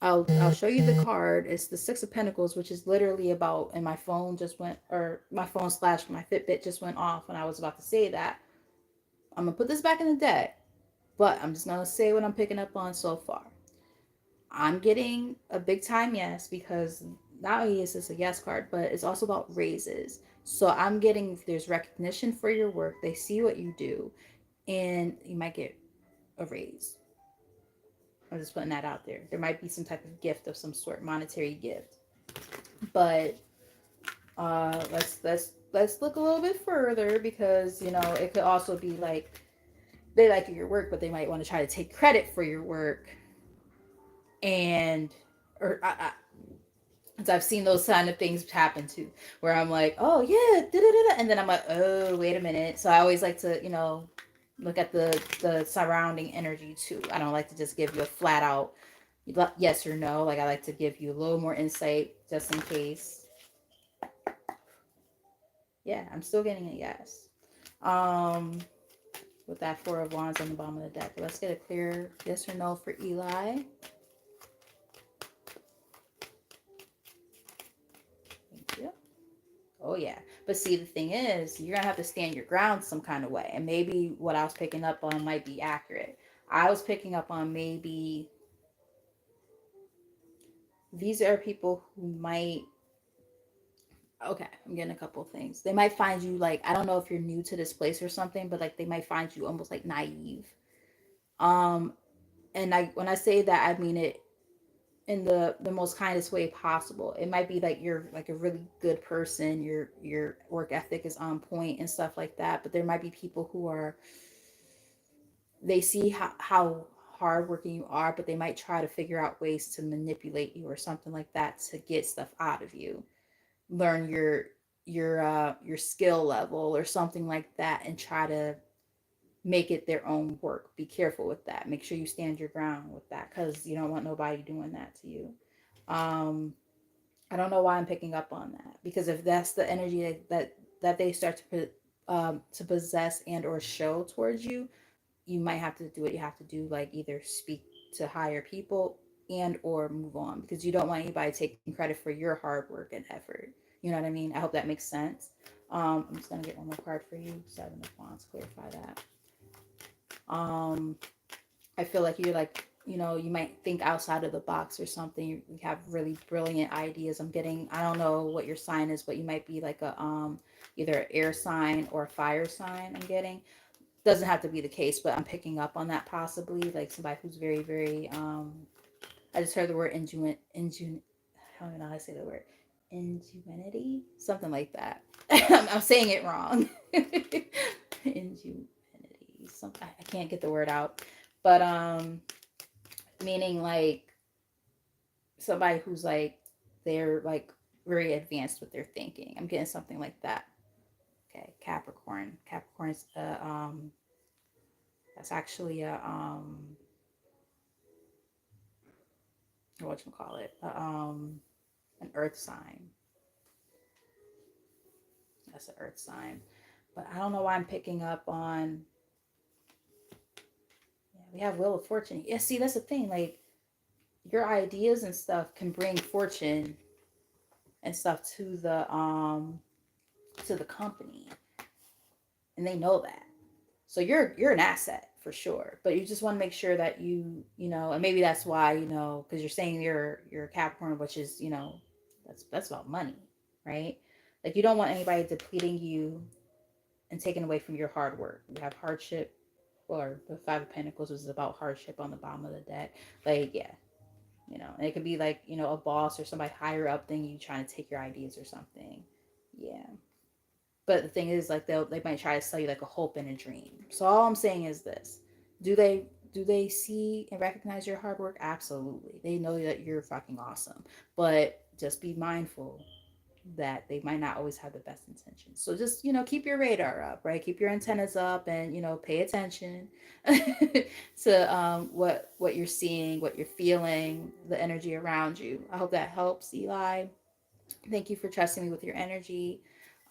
I'll show you the card. It's the Six of Pentacles, which is literally about, and my phone just went, or my phone slash my Fitbit just went off when I was about to say that. I'm gonna put this back in the deck, but I'm just gonna say what I'm picking up on so far. I'm getting a big time yes, because not only is this a yes card, but it's also about raises. So I'm getting, there's recognition for your work. They see what you do, and you might get a raise. I'm just putting that out there. There might be some type of gift of some sort, monetary gift. But let's look a little bit further, because it could also be like they like your work, but they might want to try to take credit for your work, and or I've seen those kind of things happen too, where I'm like, oh yeah, da-da-da-da, and then I'm like, oh wait a minute. So I always like to look at the surrounding energy too. I don't like to just give you a flat out yes or no. Like I like to give you a little more insight just in case. Yeah, I'm still getting a yes. Um, with that Four of Wands on the bottom of the deck. Let's get a clear yes or no for Eli. Thank you. Oh yeah. But see, the thing is, you're gonna have to stand your ground some kind of way. And maybe what I was picking up on might be accurate. I was picking up on maybe these are people who might, okay, I'm getting a couple of things. They might find you like, I don't know if you're new to this place or something, but like they might find you almost like naive. Um, and when I say that, I mean it in the most kindest way possible. It might be like you're like a really good person, your work ethic is on point and stuff like that, but there might be people who are, they see how hardworking you are, but they might try to figure out ways to manipulate you or something like that to get stuff out of you. Learn your skill level or something like that, and try to make it their own work. Be careful with that. Make sure you stand your ground with that, because you don't want nobody doing that to you. Um, I don't know why I'm picking up on that, because if that's the energy that they start to possess and or show towards you, you might have to do what you have to do, like either speak to higher people and or move on, because you don't want anybody taking credit for your hard work and effort. You know what I mean? I hope that makes sense. I'm just gonna get one more card for you. Seven of Wands, clarify that. Um, I feel like you're like, you might think outside of the box or something. You have really brilliant ideas. I'm getting, I don't know what your sign is, but you might be like a either an air sign or a fire sign. I'm getting, doesn't have to be the case, but I'm picking up on that possibly, like somebody who's very, very I just heard the word I don't know how to say the word. Ingenuity? Something like that. I'm saying it wrong. Ingenuity. I can't get the word out. But meaning like somebody who's like, they're like very advanced with their thinking. I'm getting something like that. Okay, Capricorn. Capricorn's that's actually a what you call it? An earth sign. That's an earth sign. But I don't know why I'm picking up on, yeah, we have Wheel of Fortune. Yeah, see, that's the thing. Like your ideas and stuff can bring fortune and stuff to the company. And they know that. So you're an asset for sure. But you just want to make sure that and maybe that's why, because you're saying you're a Capricorn, which is, that's about money, right? Like you don't want anybody depleting you and taking away from your hard work. You have hardship, or the Five of Pentacles is about hardship on the bottom of the deck. Like, yeah, And it could be like, a boss or somebody higher up than you trying to take your ideas or something. Yeah. But the thing is, like, they might try to sell you like a hope and a dream. So all I'm saying is this: do they see and recognize your hard work? Absolutely. They know that you're fucking awesome. But just be mindful that they might not always have the best intentions. So just, keep your radar up, right? Keep your antennas up and, pay attention to what you're seeing, what you're feeling, the energy around you. I hope that helps, Eli. Thank you for trusting me with your energy.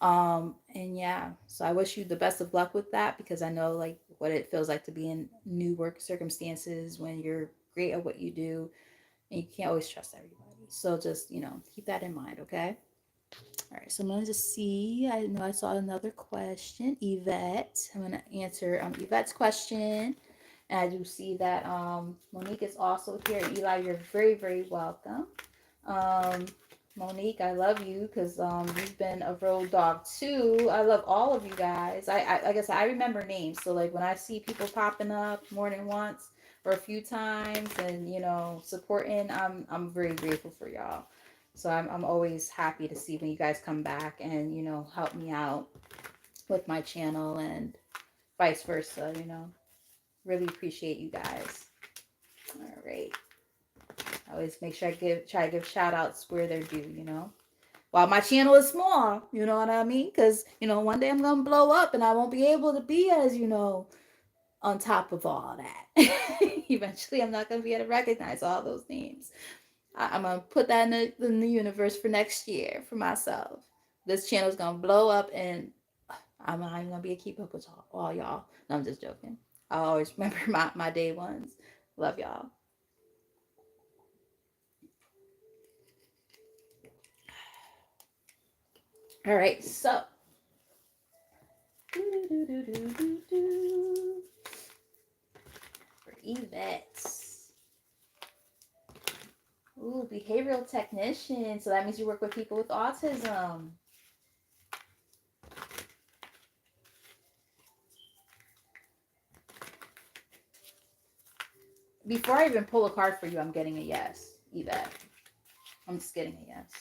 And yeah, so I wish you the best of luck with that, because I know like what it feels like to be in new work circumstances when you're great at what you do and you can't always trust everybody. So just, keep that in mind, okay? All right, so I'm going to see. I know I saw another question. Yvette. I'm going to answer Yvette's question. And I do see that Monique is also here. Eli, you're very, very welcome. Um, Monique, I love you because you've been a road dog too. I love all of you guys. Like I said, I remember names. So like when I see people popping up more than once or a few times and supporting, I'm very grateful for y'all. So I'm always happy to see when you guys come back and help me out with my channel and vice versa. Really appreciate you guys. All right. I always make sure I try to give shout outs where they're due. While my channel is small, you know what I mean? Because, one day I'm going to blow up and I won't be able to be as, on top of all that. Eventually, I'm not going to be able to recognize all those names. I'm going to put that in the universe for next year for myself. This channel is going to blow up and I'm not even going to be able to keep up with all y'all. No, I'm just joking. I always remember my day ones. Love y'all. All right, so for Yvette. Ooh, behavioral technician. So that means you work with people with autism. Before I even pull a card for you, I'm getting a yes, Yvette. I'm just getting a yes.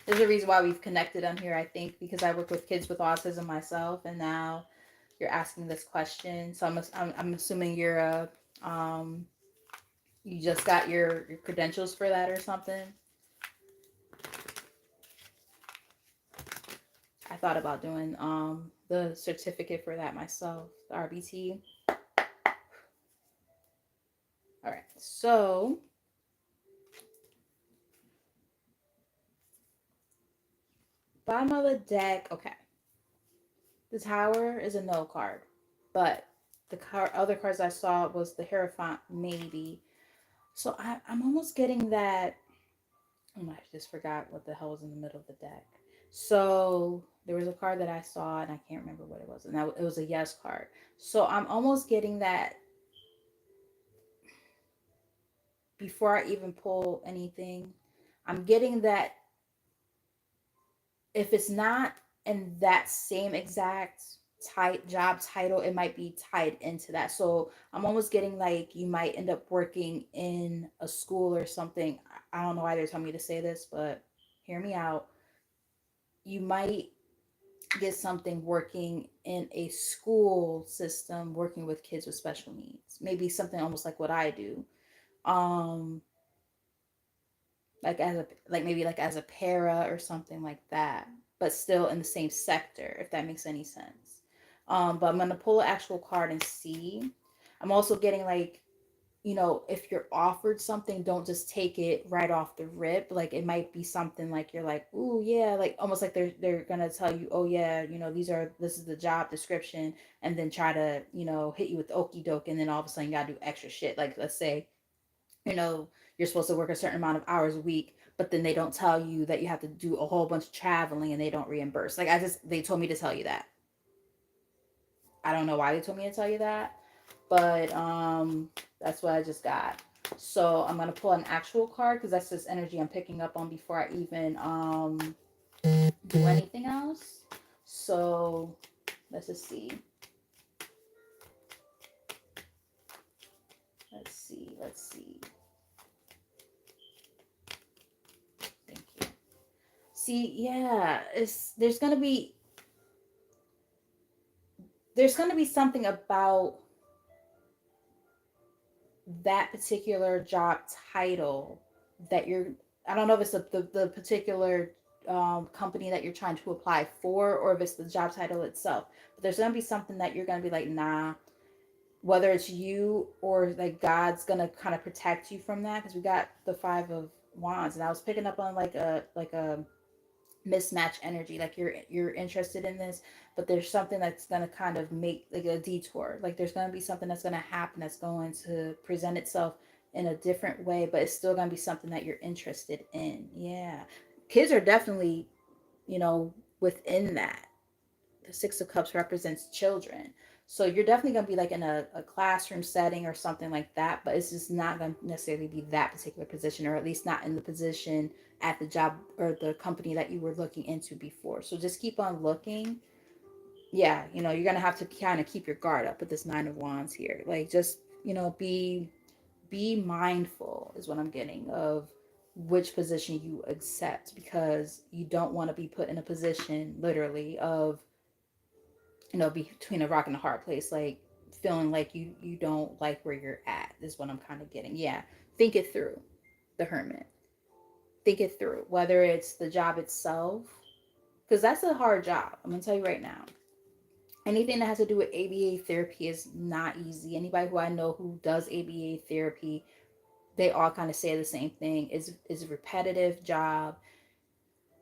There's a reason why we've connected on here, I think, because I work with kids with autism myself, and now you're asking this question. So I'm assuming you're you just got your credentials for that or something. I thought about doing the certificate for that myself, the RBT. All right, so bottom of the deck. Okay, the Tower is a no card, but the other cards I saw was the Hierophant, maybe. So I'm almost getting that. Oh, I just forgot what the hell was in the middle of the deck. So there was a card that I saw and I can't remember what it was, and it was a yes card. So I'm almost getting that before I even pull anything. I'm getting that if it's not in that same exact job title, it might be tied into that. So I'm almost getting like you might end up working in a school or something. I don't know why they're telling me to say this, but hear me out. You might get something working in a school system, working with kids with special needs. Maybe something almost like what I do. Um, maybe like as a para or something like that, but still in the same sector, if that makes any sense. But I'm gonna pull an actual card and see. I'm also getting like, if you're offered something, don't just take it right off the rip. Like it might be something like you're like, ooh yeah, like almost like they're gonna tell you, oh yeah, this is the job description, and then try to hit you with the okey doke, and then all of a sudden you gotta do extra shit. Like let's say you're supposed to work a certain amount of hours a week, but then they don't tell you that you have to do a whole bunch of traveling and they don't reimburse. Like they told me to tell you that. I don't know why they told me to tell you that, but that's what I just got. So I'm gonna pull an actual card because that's just energy I'm picking up on before I even do anything else. So let's just see. Let's see. See, yeah, it's there's gonna be something about that particular job title that you're, I don't know if it's the particular company that you're trying to apply for, or if it's the job title itself, but there's going to be something that you're going to be like, nah, whether it's you or like God's going to kind of protect you from that, because we got the 5 of Wands, and I was picking up on like a mismatch energy, like you're interested in this, but there's something that's going to kind of make like a detour, like there's going to be something that's going to happen that's going to present itself in a different way, but it's still going to be something that you're interested in. Yeah, kids are definitely, you know, within that. The 6 of Cups represents children, so you're definitely going to be like in a classroom setting or something like that, but it's just not going to necessarily be that particular position, or at least not in the position at the job or the company that you were looking into before. So just keep on looking. Yeah, you're going to have to kind of keep your guard up with this 9 of Wands here. Like, just, be mindful is what I'm getting of which position you accept, because you don't want to be put in a position literally of, between a rock and a hard place, like feeling like you don't like where you're at, is what I'm kind of getting. Yeah, think it through, the Hermit. Think it through, whether it's the job itself, because that's a hard job. I'm gonna tell you right now. Anything that has to do with ABA therapy is not easy. Anybody who I know who does ABA therapy, they all kind of say the same thing. It's a repetitive job.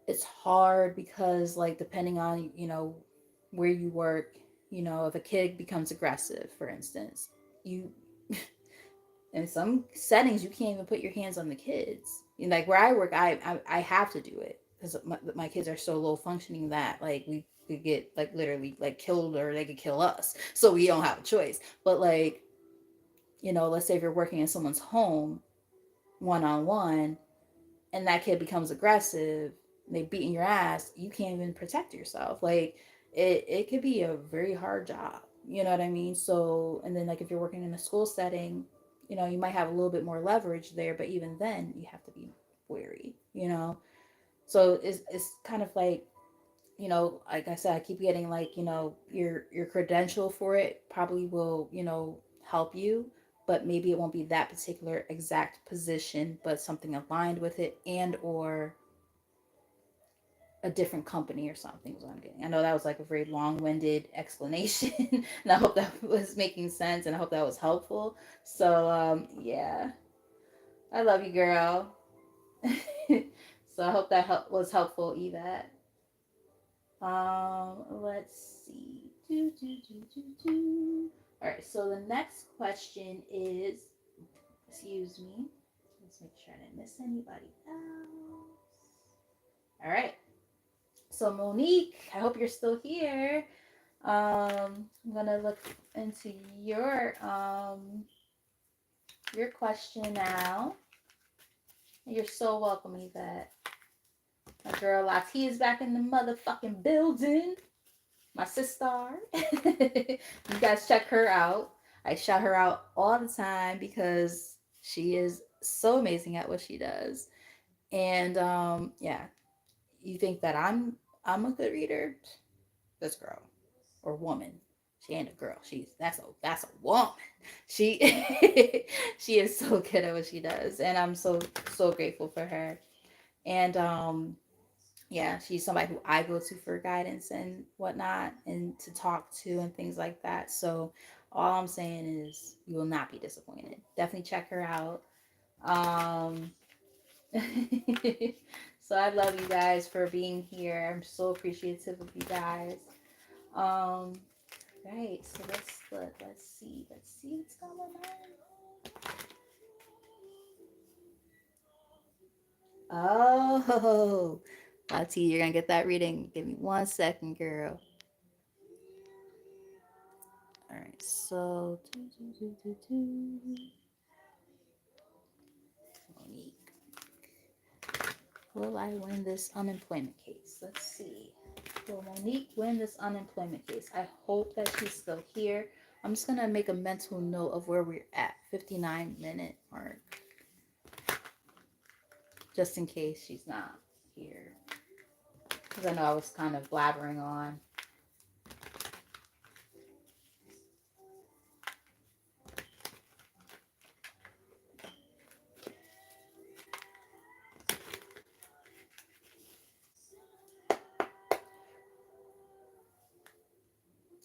It's hard because, like, depending on, where you work, if a kid becomes aggressive, for instance, you in some settings you can't even put your hands on the kids. Like where I work, I have to do it because my kids are so low functioning that, like, we could get, like, literally, like, killed, or they could kill us, so we don't have a choice. But, like, let's say if you're working in someone's home one on one, and that kid becomes aggressive, they beating your ass, you can't even protect yourself. Like, it could be a very hard job. You know what I mean? So, and then, like, if you're working in a school setting, you might have a little bit more leverage there, but even then you have to be wary. So it's kind of like, like I said, I keep getting, like, your credential for it probably will, help you, but maybe it won't be that particular exact position, but something aligned with it, and or a different company or something is what I'm getting. I know that was like a very long-winded explanation, and I hope that was making sense, and I hope that was helpful. So, yeah, I love you, girl. So I hope that was helpful, Yvette. Let's see. All right, so the next question is, excuse me. Let's make sure I didn't miss anybody else. All right. So Monique, I hope you're still here. I'm gonna look into your question now. You're so welcome, Yvette. My girl Lati is back in the motherfucking building. My sister. You guys check her out. I shout her out all the time because she is so amazing at what she does. And yeah, you think that I'm a good reader? This girl or woman, she ain't a girl. That's a woman. She she is so good at what she does, and I'm so grateful for her. And yeah, she's somebody who I go to for guidance and whatnot, and to talk to and things like that. So all I'm saying is you will not be disappointed. Definitely check her out. Um, so I love you guys for being here. I'm so appreciative of you guys. Um, right. So let's look. Let's see. Let's see what's going on. Oh, Lati, you're gonna get that reading. Give me 1 second, girl. All right, so Monique, will I win this unemployment case? Let's see. Will Monique win this unemployment case? I hope that she's still here. I'm just gonna make a mental note of where we're at, 59-minute mark, just in case she's not here. because I know I was kind of blabbering on.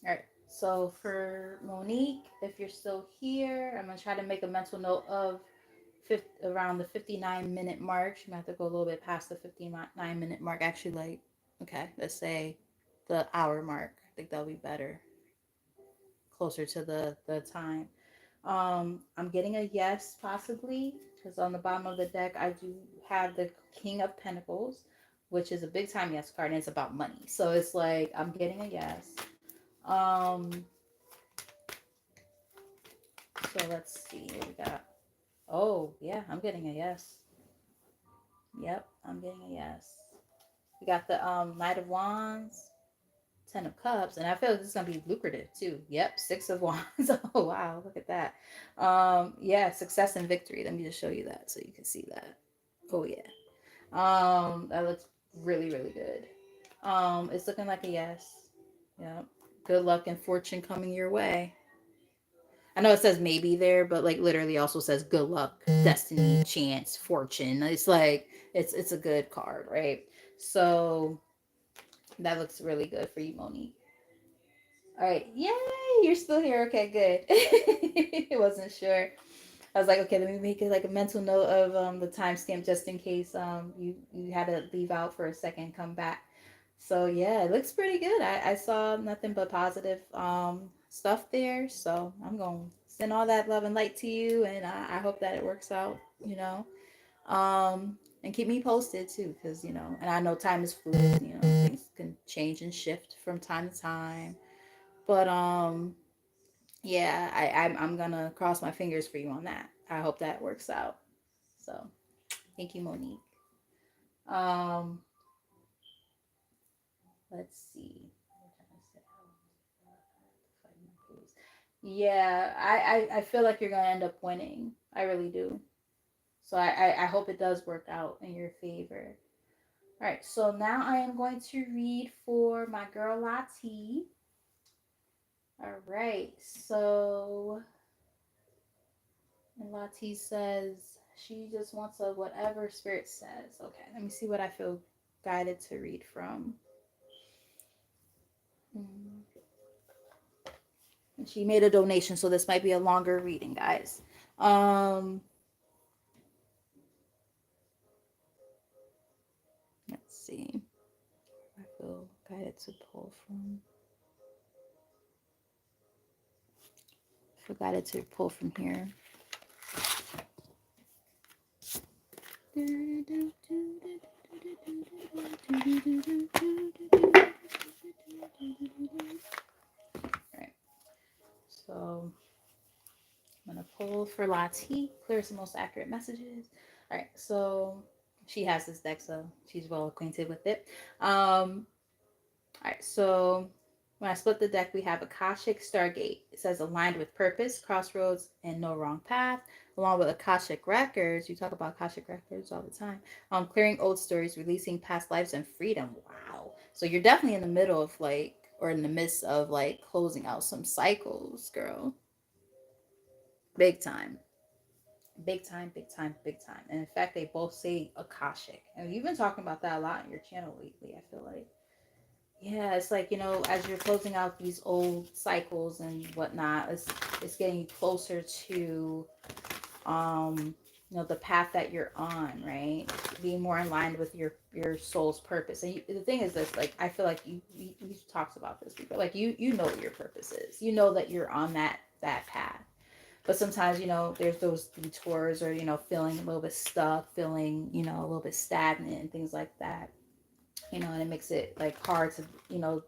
All right. So for Monique, if you're still here, I'm gonna try to make a mental note of around the 59-minute mark. You might have to go a little bit past the 59-minute mark. Actually, like, okay, let's say the hour mark. I think that'll be better, closer to the time. I'm getting a yes, possibly, because on the bottom of the deck, I do have the King of Pentacles, which is a big time yes card, and it's about money. So it's like I'm getting a yes. Um, so let's see what we got. Oh, yeah, I'm getting a yes. Yep, I'm getting a yes. We got the Knight of Wands, Ten of Cups, and I feel like this is gonna be lucrative too. Yep, Six of Wands. Oh wow, look at that. Yeah, success and victory. Let me just show you that so you can see that. Oh yeah. That looks really, really good. It's looking like a yes. Yep. Good luck and fortune coming your way. I know it says maybe there, but like literally also says good luck, destiny, chance, fortune. It's like it's a good card, right? So that looks really good for you, Monique. All right, yay! You're still here. Okay, good. I wasn't sure. I was like, okay, let me make it like a mental note of the timestamp just in case you had to leave out for a second, come back. So yeah, it looks pretty good. I saw nothing but positive stuff there. So I'm gonna send all that love and light to you, and I hope that it works out. You know, and keep me posted too, because and I know time is fluid. Things can change and shift from time to time. But yeah, I'm gonna cross my fingers for you on that. I hope that works out. So thank you, Monique. Um, let's see. Yeah, I feel like you're gonna end up winning. I really do. So I hope it does work out in your favor. All right, so now I am going to read for my girl Lati. All right, so and Lati says she just wants a whatever spirit says. Okay, let me see what I feel guided to read from. And she made a donation, so this might be a longer reading, guys. Let's see. I feel guided to pull from. I feel guided to pull from here. Right. So I'm gonna pull for Lati, clear some most accurate messages. All right, so she has this deck, so she's well acquainted with it. All right, so when I split the deck, we have Akashic Stargate. It says aligned with purpose, crossroads, and no wrong path. Along with Akashic Records, you talk about Akashic Records all the time. Clearing old stories, releasing past lives, and freedom. Wow. So you're definitely in the middle of like, or in the midst of like closing out some cycles, girl. Big time. Big time, big time, big time. And in fact, they both say Akashic. And you've been talking about that a lot in your channel lately, I feel like. Yeah, it's like, as you're closing out these old cycles and whatnot, it's getting you closer to the path that you're on, right? Being more in line with your soul's purpose. And the thing is this, like, I feel like we've talked about this before. Like you know what your purpose is. You know that you're on that path. But sometimes, there's those detours or, feeling a little bit stuck, feeling, a little bit stagnant and things like that. And it makes it like hard to,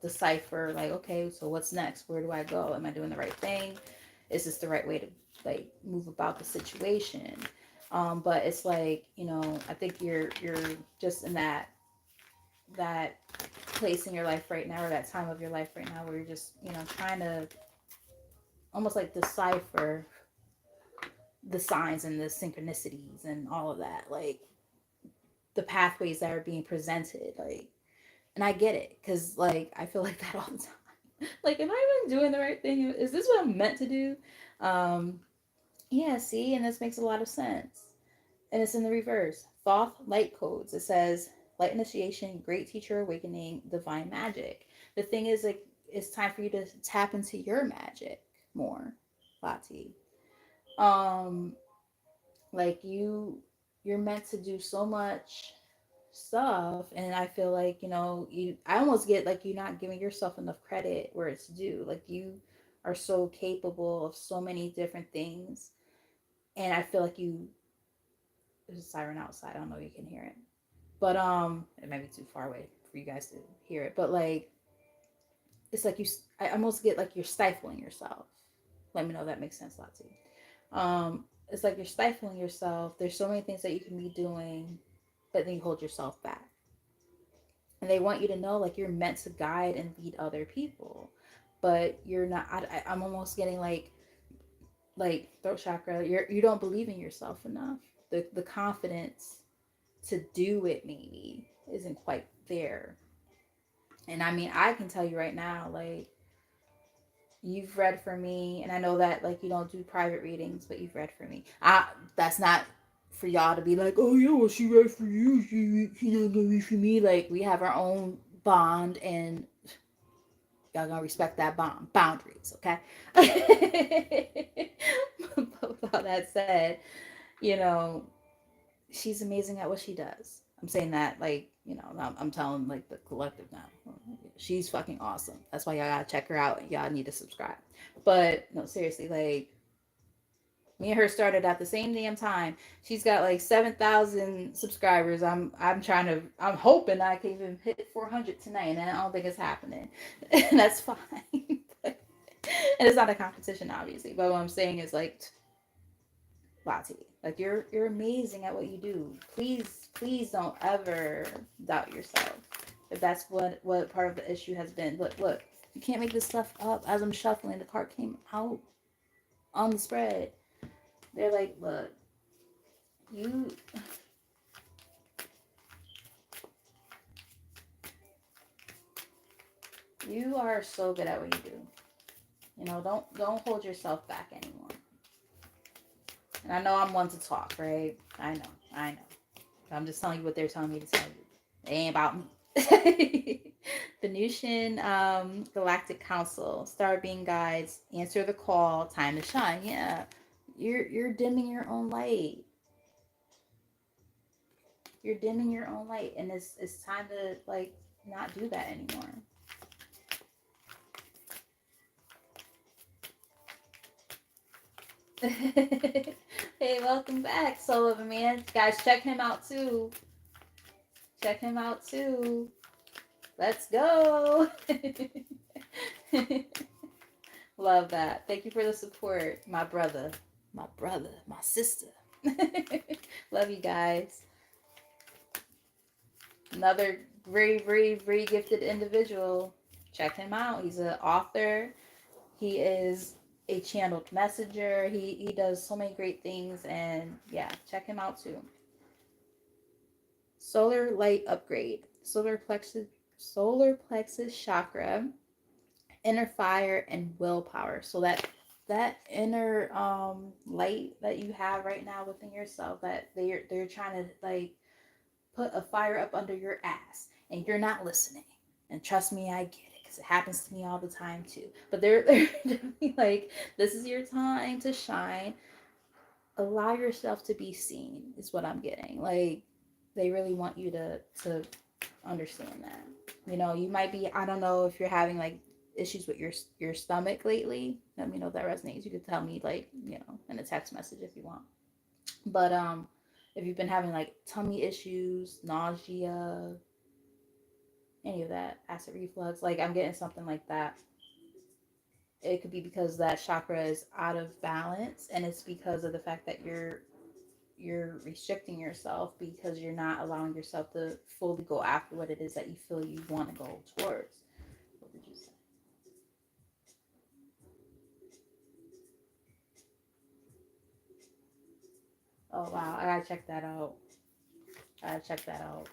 decipher like, okay, so what's next? Where do I go? Am I doing the right thing? Is this the right way to like move about the situation? But it's like, I think you're just in that place in your life right now, or that time of your life right now where you're just, trying to almost like decipher the signs and the synchronicities and all of that, like the pathways that are being presented, like And I get it, because like I feel like that all the time. Like, am I even doing the right thing? Is this what I'm meant to do? Um, yeah, see, and this makes a lot of sense. And it's in the reverse. Thoth light codes. It says light initiation, great teacher awakening, divine magic. The thing is, like, it's time for you to tap into your magic more, Lati. Um, like you're meant to do so much stuff, and I feel like, I almost get like you're not giving yourself enough credit where it's due. Like, you are so capable of so many different things, and I feel like there's a siren outside. I don't know if you can hear it, but it might be too far away for you guys to hear it, but like, it's like I almost get like you're stifling yourself. Let me know if that makes sense, Lati. It's like you're stifling yourself. There's so many things that you can be doing, but then you hold yourself back. And they want you to know, like, you're meant to guide and lead other people, but you're not. I'm almost getting like throat chakra. You don't believe in yourself enough. The confidence to do it maybe isn't quite there. And I mean, I can tell you right now, like, you've read for me, and I know that like you don't do private readings, but you've read for me. That's not for y'all to be like, oh yeah, well she read for you, she not gonna read for me. Like, we have our own bond, and y'all gonna respect that bond boundaries, okay? But with all that said, you know, she's amazing at what she does. I'm saying that, like, I'm telling like the collective now. She's fucking awesome. That's why y'all gotta check her out, and y'all need to subscribe. But no, seriously, like, me and her started at the same damn time. She's got like 7,000 subscribers. I'm hoping I can even hit 400 tonight, and I don't think it's happening. And that's fine. And it's not a competition, obviously. But what I'm saying is, like, Lati, like, you're amazing at what you do. Please don't ever doubt yourself. If that's what part of the issue has been. Look, you can't make this stuff up. As I'm shuffling, the card came out on the spread. They're like, look, you you are so good at what you do. Don't hold yourself back anymore. And I know I'm one to talk, right? I know. I'm just telling you what they're telling me to tell you. It ain't about me. Venusian Galactic Council, Star Being Guides, answer the call, time to shine. Yeah. You're dimming your own light. You're dimming your own light, and it's time to, like, not do that anymore. Hey, welcome back, Soul of a Man. Guys, check him out too. Check him out too. Let's go. Love that. Thank you for the support, my brother, my sister. Love you guys. Another very, very, very gifted individual. Check him out. He's an author. He is a channeled messenger. He does so many great things, and yeah, check him out too. Solar light upgrade. Solar plexus chakra, inner fire and willpower. So that inner light that you have right now within yourself, that they're trying to, like, put a fire up under your ass, and you're not listening. And trust me, I get it, because it happens to me all the time too. But they're like, this is your time to shine. Allow yourself to be seen is what I'm getting. Like, they really want you to understand that. You might be, I don't know if you're having like issues with your stomach lately. Let me know if that resonates. You could tell me, like, in a text message if you want. But if you've been having like tummy issues, nausea, any of that, acid reflux, like, I'm getting something like that. It could be because that chakra is out of balance, and it's because of the fact that you're restricting yourself, because you're not allowing yourself to fully go after what it is that you feel you want to go towards. What did you say? Oh wow, I gotta check that out. I gotta check that out.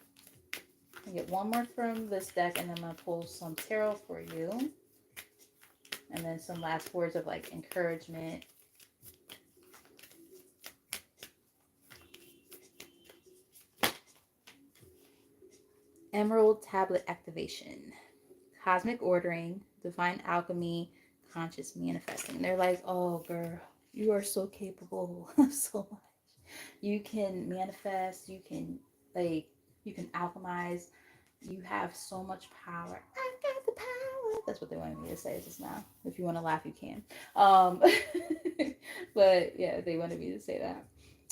I get one more from this deck, and then I'm gonna pull some tarot for you, and then some last words of like encouragement. Emerald Tablet Activation, Cosmic Ordering, Divine Alchemy, Conscious Manifesting. They're like, oh, girl, you are so capable of so much. You can manifest, like, you can alchemize, you have so much power. I got the power. That's what they wanted me to say just now. If you want to laugh, you can. Um, but yeah, they wanted me to say that.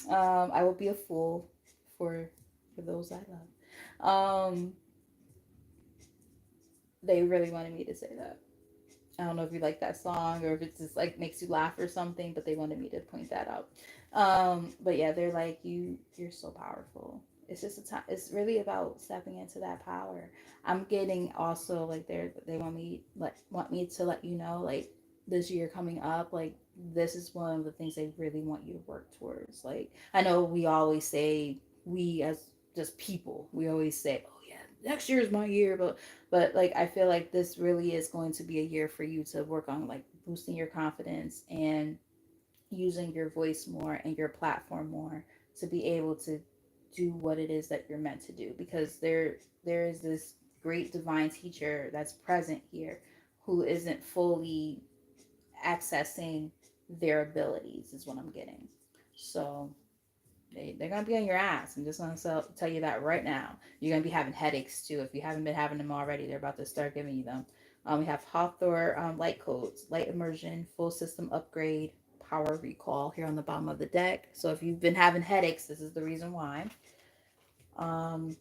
I will be a fool for those I love. They really wanted me to say that. I don't know if you like that song or if it's just like makes you laugh or something, but they wanted me to point that out. But yeah, they're like, you're so powerful. It's just a time. It's really about stepping into that power. I'm getting also like they want me to let you know like this year coming up, like this is one of the things they really want you to work towards. Like I know we always say, we as just people, we always say, oh yeah, next year is my year, but like I feel like this really is going to be a year for you to work on like boosting your confidence and using your voice more and your platform more to be able to do what it is that you're meant to do, because there is this great divine teacher that's present here who isn't fully accessing their abilities is what I'm getting. So they're gonna be on your ass. I'm just gonna tell you that right now. You're gonna be having headaches too. If you haven't been having them already, they're about to start giving you them. We have Hawthorne light codes, light immersion, full system upgrade, power recall here on the bottom of the deck. So if you've been having headaches, this is the reason why. Um,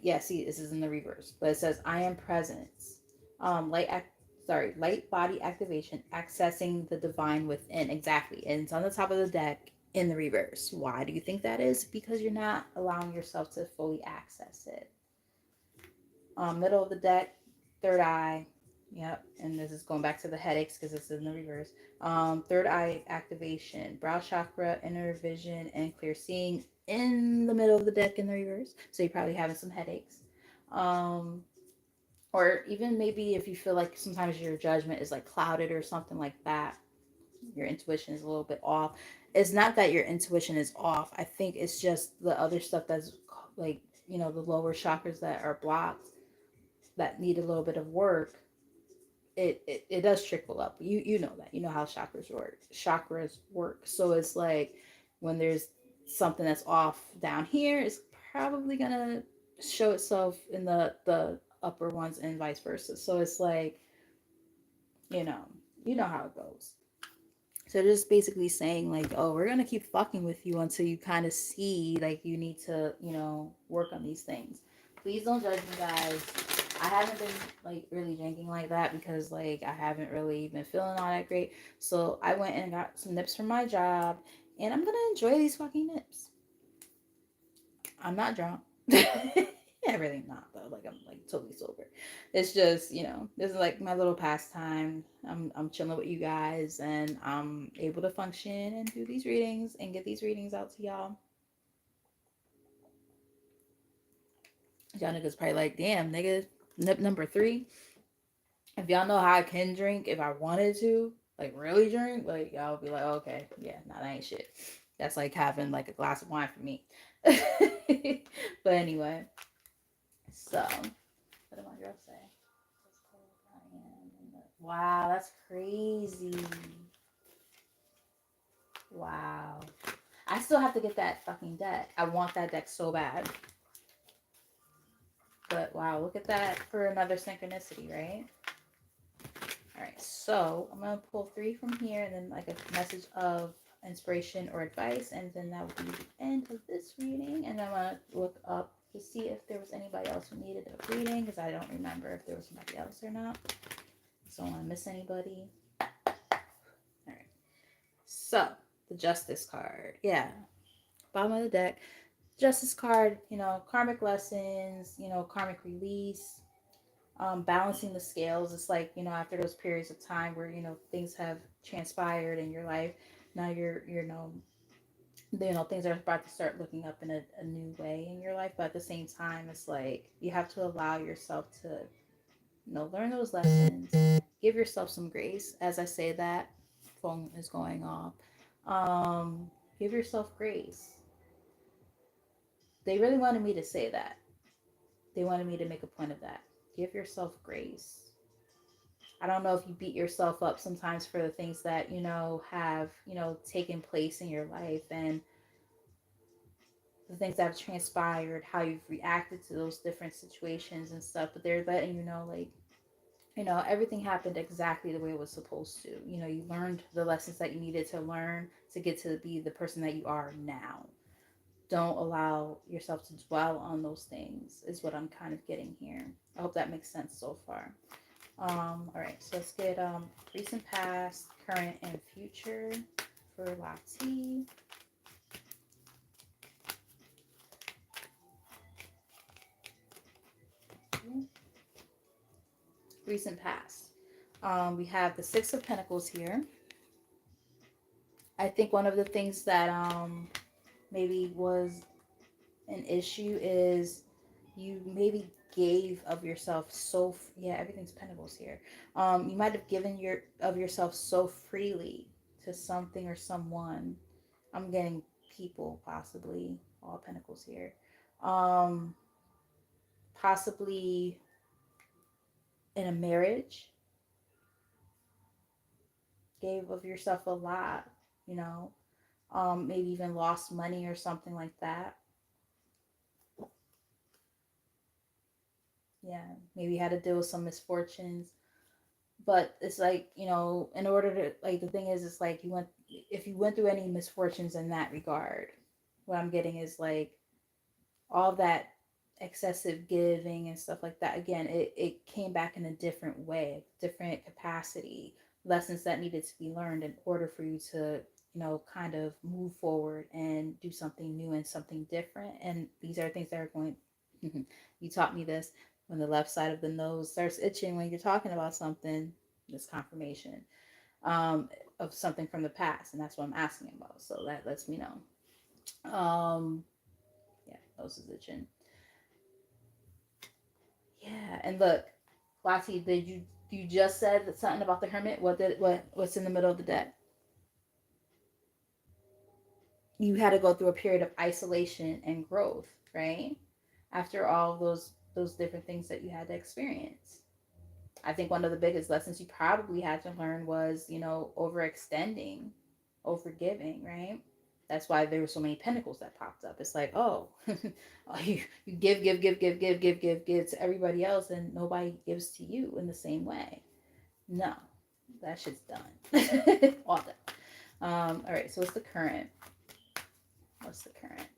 yeah, see, this is in the reverse, but it says I am presence. Light light body activation, accessing the divine within. Exactly, and it's on the top of the deck in the reverse. Why do you think that is? Because you're not allowing yourself to fully access it. Middle of the deck, third eye. Yep, and this is going back to the headaches because it's in the reverse. Third eye activation, brow chakra, inner vision, and clear seeing in the middle of the deck in the reverse. So you're probably having some headaches. Um, or even maybe if you feel like sometimes your judgment is like clouded or something like that, your intuition is a little bit off. It's not that your intuition is off. I think it's just the other stuff that's like, the lower chakras that are blocked that need a little bit of work. It does trickle up. You know that. You know how chakras work. So it's like when there's something that's off down here, it's probably gonna show itself in the upper ones and vice versa. So it's like, you know, you know how it goes. So just basically saying like, oh, we're gonna keep fucking with you until you kind of see like you need to, work on these things. Please don't judge me, guys. I haven't been like really drinking like that because like I haven't really been feeling all that great. So I went and got some nips from my job, and I'm gonna enjoy these fucking nips. I'm not drunk. Yeah, really not though. Like I'm like totally sober. It's just, this is like my little pastime. I'm chilling with you guys, and I'm able to function and do these readings and get these readings out to y'all. Y'all niggas probably like, damn, nigga, nip number 3. If y'all know how I can drink, if I wanted to, like really drink, like y'all would be like, okay, yeah, nah, that ain't shit. That's like having like a glass of wine for me. But anyway, so what did my girl say? Wow, that's crazy. Wow. I still have to get that fucking deck. I want that deck so bad. But wow, look at that for another synchronicity, right? All right, so I'm gonna pull 3 from here and then like a message of inspiration or advice, and then that will be the end of this reading. And I'm gonna look up to see if there was anybody else who needed a reading, because I don't remember if there was somebody else or not. So I don't want to miss anybody. All right. So the Justice card, yeah, bottom of the deck. Justice card, karmic lessons, karmic release, balancing the scales. It's like, after those periods of time where, things have transpired in your life, now you're You know, things are about to start looking up in a new way in your life, but at the same time it's like you have to allow yourself to, you know, learn those lessons, give yourself some grace. As I say that, phone is going off. um Give yourself grace. They really wanted me to say that. They wanted me to make a point of that. Give yourself grace. I don't know if you beat yourself up sometimes for the things that, you know, have, you know, taken place in your life, and the things that have transpired, how you've reacted to those different situations and stuff. But they're letting you know, like, you know, everything happened exactly the way it was supposed to. You know, you learned the lessons that you needed to learn to get to be the person that you are now. Don't allow yourself to dwell on those things, is what I'm kind of getting here. I hope that makes sense so far. All right, so let's get recent past, current, and future for Lati. Recent past. We have the Six of Pentacles here. I think one of the things that maybe was an issue is you maybe gave of yourself so yeah, everything's pentacles here. You might have given your of yourself so freely to something or someone. I'm getting people, possibly all pentacles here. um Possibly in a marriage, gave of yourself a lot, you know. Maybe even lost money or something like that. Yeah, maybe had to deal with some misfortunes. But it's like, you know, in order to, like, the thing is, it's like you went, if you went through any misfortunes in that regard, what I'm getting is like all that excessive giving and stuff like that. Again, it came back in a different way, different capacity, lessons that needed to be learned in order for you to, you know, kind of move forward and do something new and something different. And these are things that are going, you taught me this, when the left side of the nose starts itching when you're talking about something, this confirmation um, of something from the past. And that's what I'm asking about. So that lets me know. Yeah, nose is itching. Yeah, and look, Lati, did you just said something about the hermit? What's in the middle of the deck? You had to go through a period of isolation and growth, right? After all those different things that you had to experience. I think one of the biggest lessons you probably had to learn was, you know, overextending, overgiving, right? That's why there were so many pentacles that popped up. It's like, oh, you give to everybody else, and nobody gives to you in the same way. No, that shit's done. All done. All right, so what's the current? What's the current?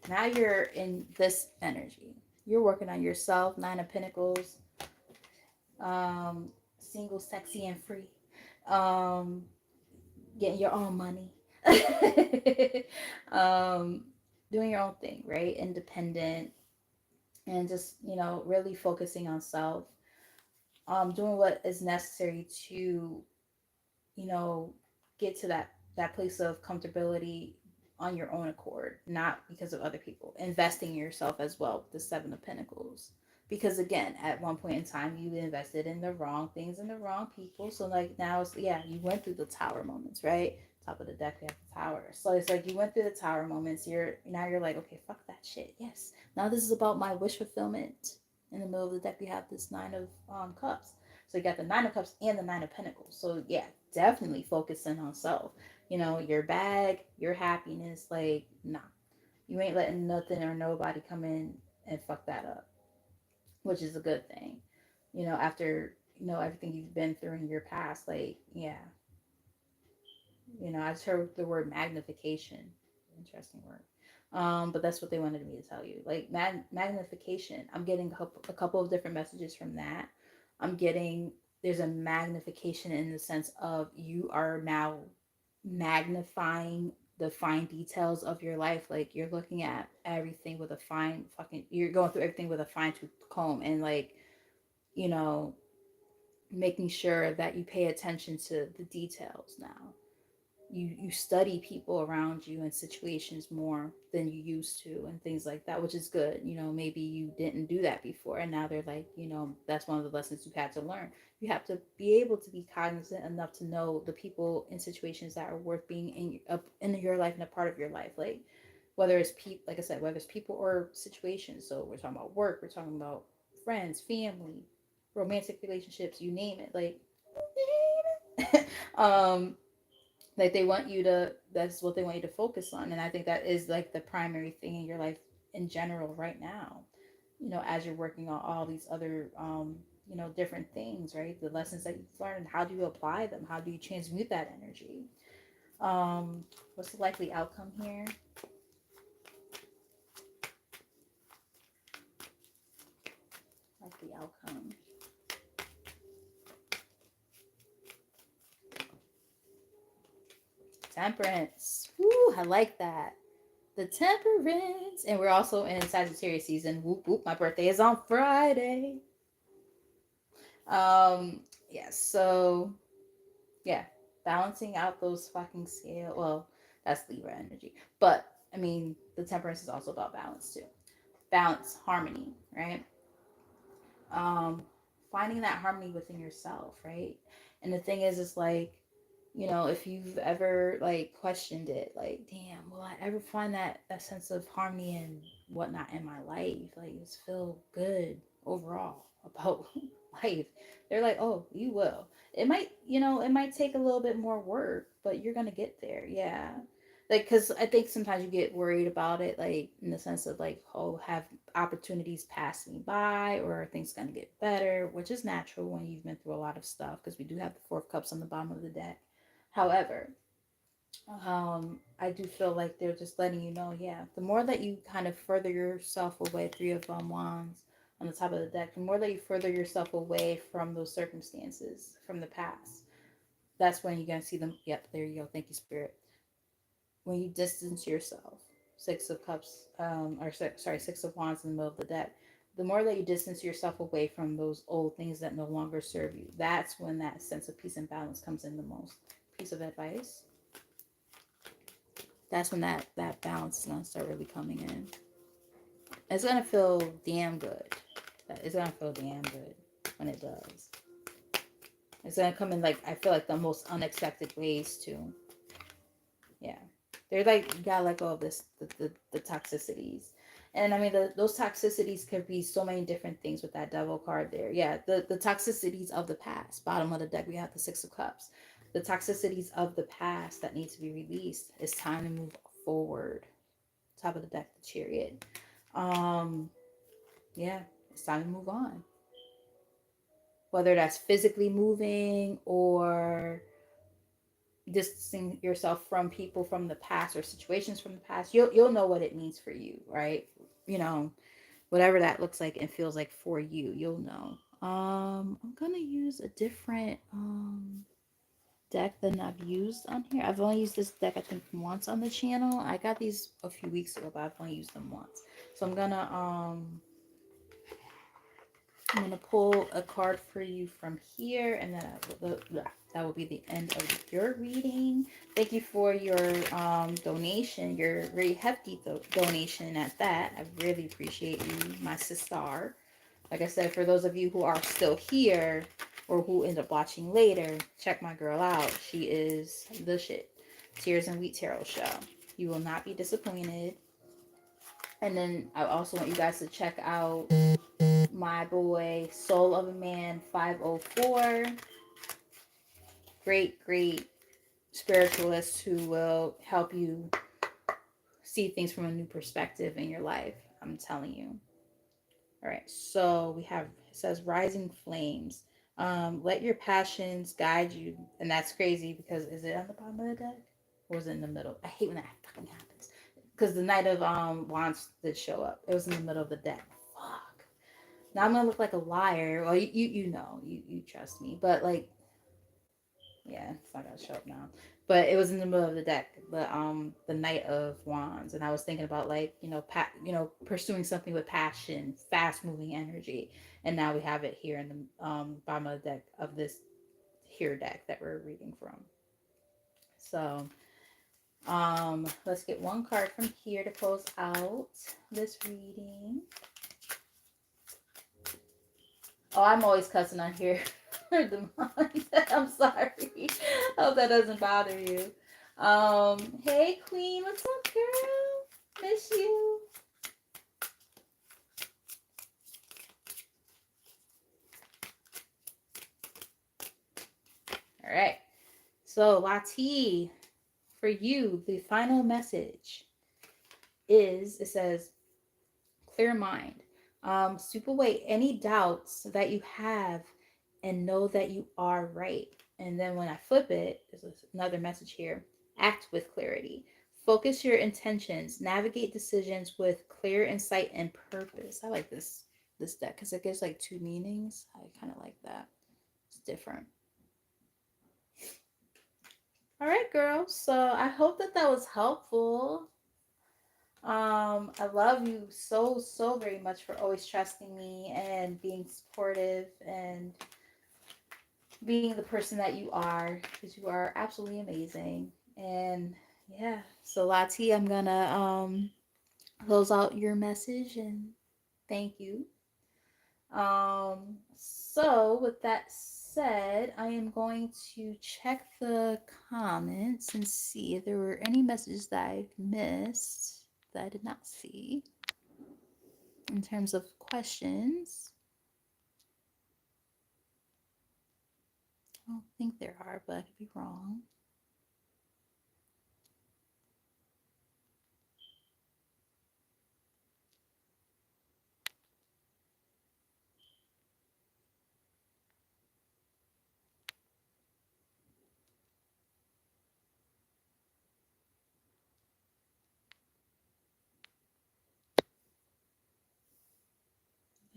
Now you're in this energy. You're working on yourself, Nine of Pentacles, um, single, sexy, and free. Um, Getting your own money. um, Doing your own thing, right? Independent, and just, you know, really focusing on self. Doing what is necessary to, you know, get to that place of comfortability on your own accord, not because of other people. Investing in yourself as well, the Seven of Pentacles. Because again, at one point in time, you invested in the wrong things and the wrong people. So like now, it's, yeah, you went through the tower moments, right? Top of the deck, we have the tower. So it's like you went through the tower moments. You're like, okay, fuck that shit. Yes, now this is about my wish fulfillment. In the middle of the deck, we have this Nine of Cups. So you got the Nine of Cups and the Nine of Pentacles. So yeah, definitely focusing on self. You know, your bag, your happiness. Like, nah, you ain't letting nothing or nobody come in and fuck that up, which is a good thing. You know, after, you know, everything you've been through in your past, like, yeah, you know, I just heard the word magnification. Interesting word. But that's what they wanted me to tell you. Like magnification. I'm getting a couple of different messages from that. I'm getting there's a magnification in the sense of you are now magnifying the fine details of your life. Like you're looking at everything with a fine fucking. You're going through everything with a fine tooth comb, and like, you know, making sure that you pay attention to the details now. You study people around you and situations more than you used to and things like that, which is good. Maybe you didn't do that before and now they're like, that's one of the lessons you've had to learn. You have to be able to be cognizant enough to know the people in situations that are worth being in your life and a part of your life. Like whether it's people, like I said, whether it's people or situations. So we're talking about work, we're talking about friends, family, romantic relationships, you name it. Um like they want you to, that's what they want you to focus on, and I think that is like the primary thing in your life in general right now, as you're working on all these other different things, right? The lessons that you've learned, how do you apply them, how do you transmute that energy? um what's the likely outcome here? Likely outcome, temperance. Woo, I like that. The temperance, and we're also in Sagittarius season. Whoop whoop, my birthday is on Friday. um yes, so yeah, balancing out those fucking scale. Well, that's Libra energy, but I mean, the temperance is also about balance too. Balance, harmony, right? um Finding that harmony within yourself, right? And the thing is like, if you've ever like questioned it, like, damn, will I ever find that sense of harmony and whatnot in my life, like just feel good overall about life? They're like, oh, you will. It might take a little bit more work, but you're gonna get there. Yeah. Like, because I think sometimes you get worried about it, like in the sense of like, oh, have opportunities pass me by, or are things going to get better, which is natural when you've been through a lot of stuff, because we do have the four of cups on the bottom of the deck. However, I do feel like they're just letting you know, yeah, the more that you kind of further yourself away, three of wands on the top of the deck, the more that you further yourself away from those circumstances from the past, that's when you're going to see them. Yep, there you go. Thank you, Spirit. When you distance yourself, six of cups, sorry, six of wands in the middle of the deck, the more that you distance yourself away from those old things that no longer serve you, that's when that sense of peace and balance comes in the most. Piece of advice, that's when that balance is gonna start really coming in. It's gonna feel damn good. It's gonna feel damn good when it does. It's gonna come in, like, I feel like the most unexpected ways too. Yeah, they're like, you gotta let go of the toxicities. And I mean, those toxicities could be so many different things with that devil card there. Yeah, the toxicities of the past. Bottom of the deck, we have the six of cups. The toxicities of the past that need to be released. It's time to move forward. Top of the deck, the chariot. um yeah, it's time to move on, whether that's physically moving or distancing yourself from people from the past or situations from the past. You'll know what it means for you, right? You know, whatever that looks like and feels like for you, you'll know. I'm gonna use a different deck than I've used on here. I've only used this deck I think once on the channel. I got these a few weeks ago, but I've only used them once. So I'm gonna pull a card for you from here, and then that will be the end of your reading. Thank you for your donation, your very hefty donation at that. I really appreciate you, my sister. Like I said, for those of you who are still here or who end up watching later, check my girl out. She is the shit. Tears and Wheat Tarot Show. You will not be disappointed. And then I also want you guys to check out my boy Soul of a Man 504. Great spiritualist who will help you see things from a new perspective in your life. I'm telling you. All right, so we have, it says rising flames. Let your passions guide you, and that's crazy because is it on the bottom of the deck or is it in the middle? I hate when that fucking happens because the Knight of Wands did show up. It was in the middle of the deck. Fuck. Now I'm gonna look like a liar. Well, you know, you trust me, but like, Yeah, it's not gonna show up now. But it was in the middle of the deck, the Knight of Wands, and I was thinking about like pursuing something with passion, fast moving energy, and now we have it here in the bottom of the deck of this here deck that we're reading from. So let's get one card from here to close out this reading. Oh, I'm always cussing on here for the month. I'm sorry. I hope that doesn't bother you. Hey Queen, what's up, girl? Miss you. All right. So Lati, for you, the final message is it says clear mind. Sweep away any doubts that you have and know that you are right. And then when I flip it, there's another message here. Act with clarity. Focus your intentions. Navigate decisions with clear insight and purpose. I like this deck because it gives like two meanings. I kind of like that. It's different. All right, girls. So I hope that that was helpful. I love you so very much for always trusting me and being supportive and being the person that you are because you are absolutely amazing. And yeah, so Lati, I'm gonna close out your message and thank you. So with that said, I am going to check the comments and see if there were any messages that I missed that I did not see in terms of questions. I don't think there are, but I could be wrong.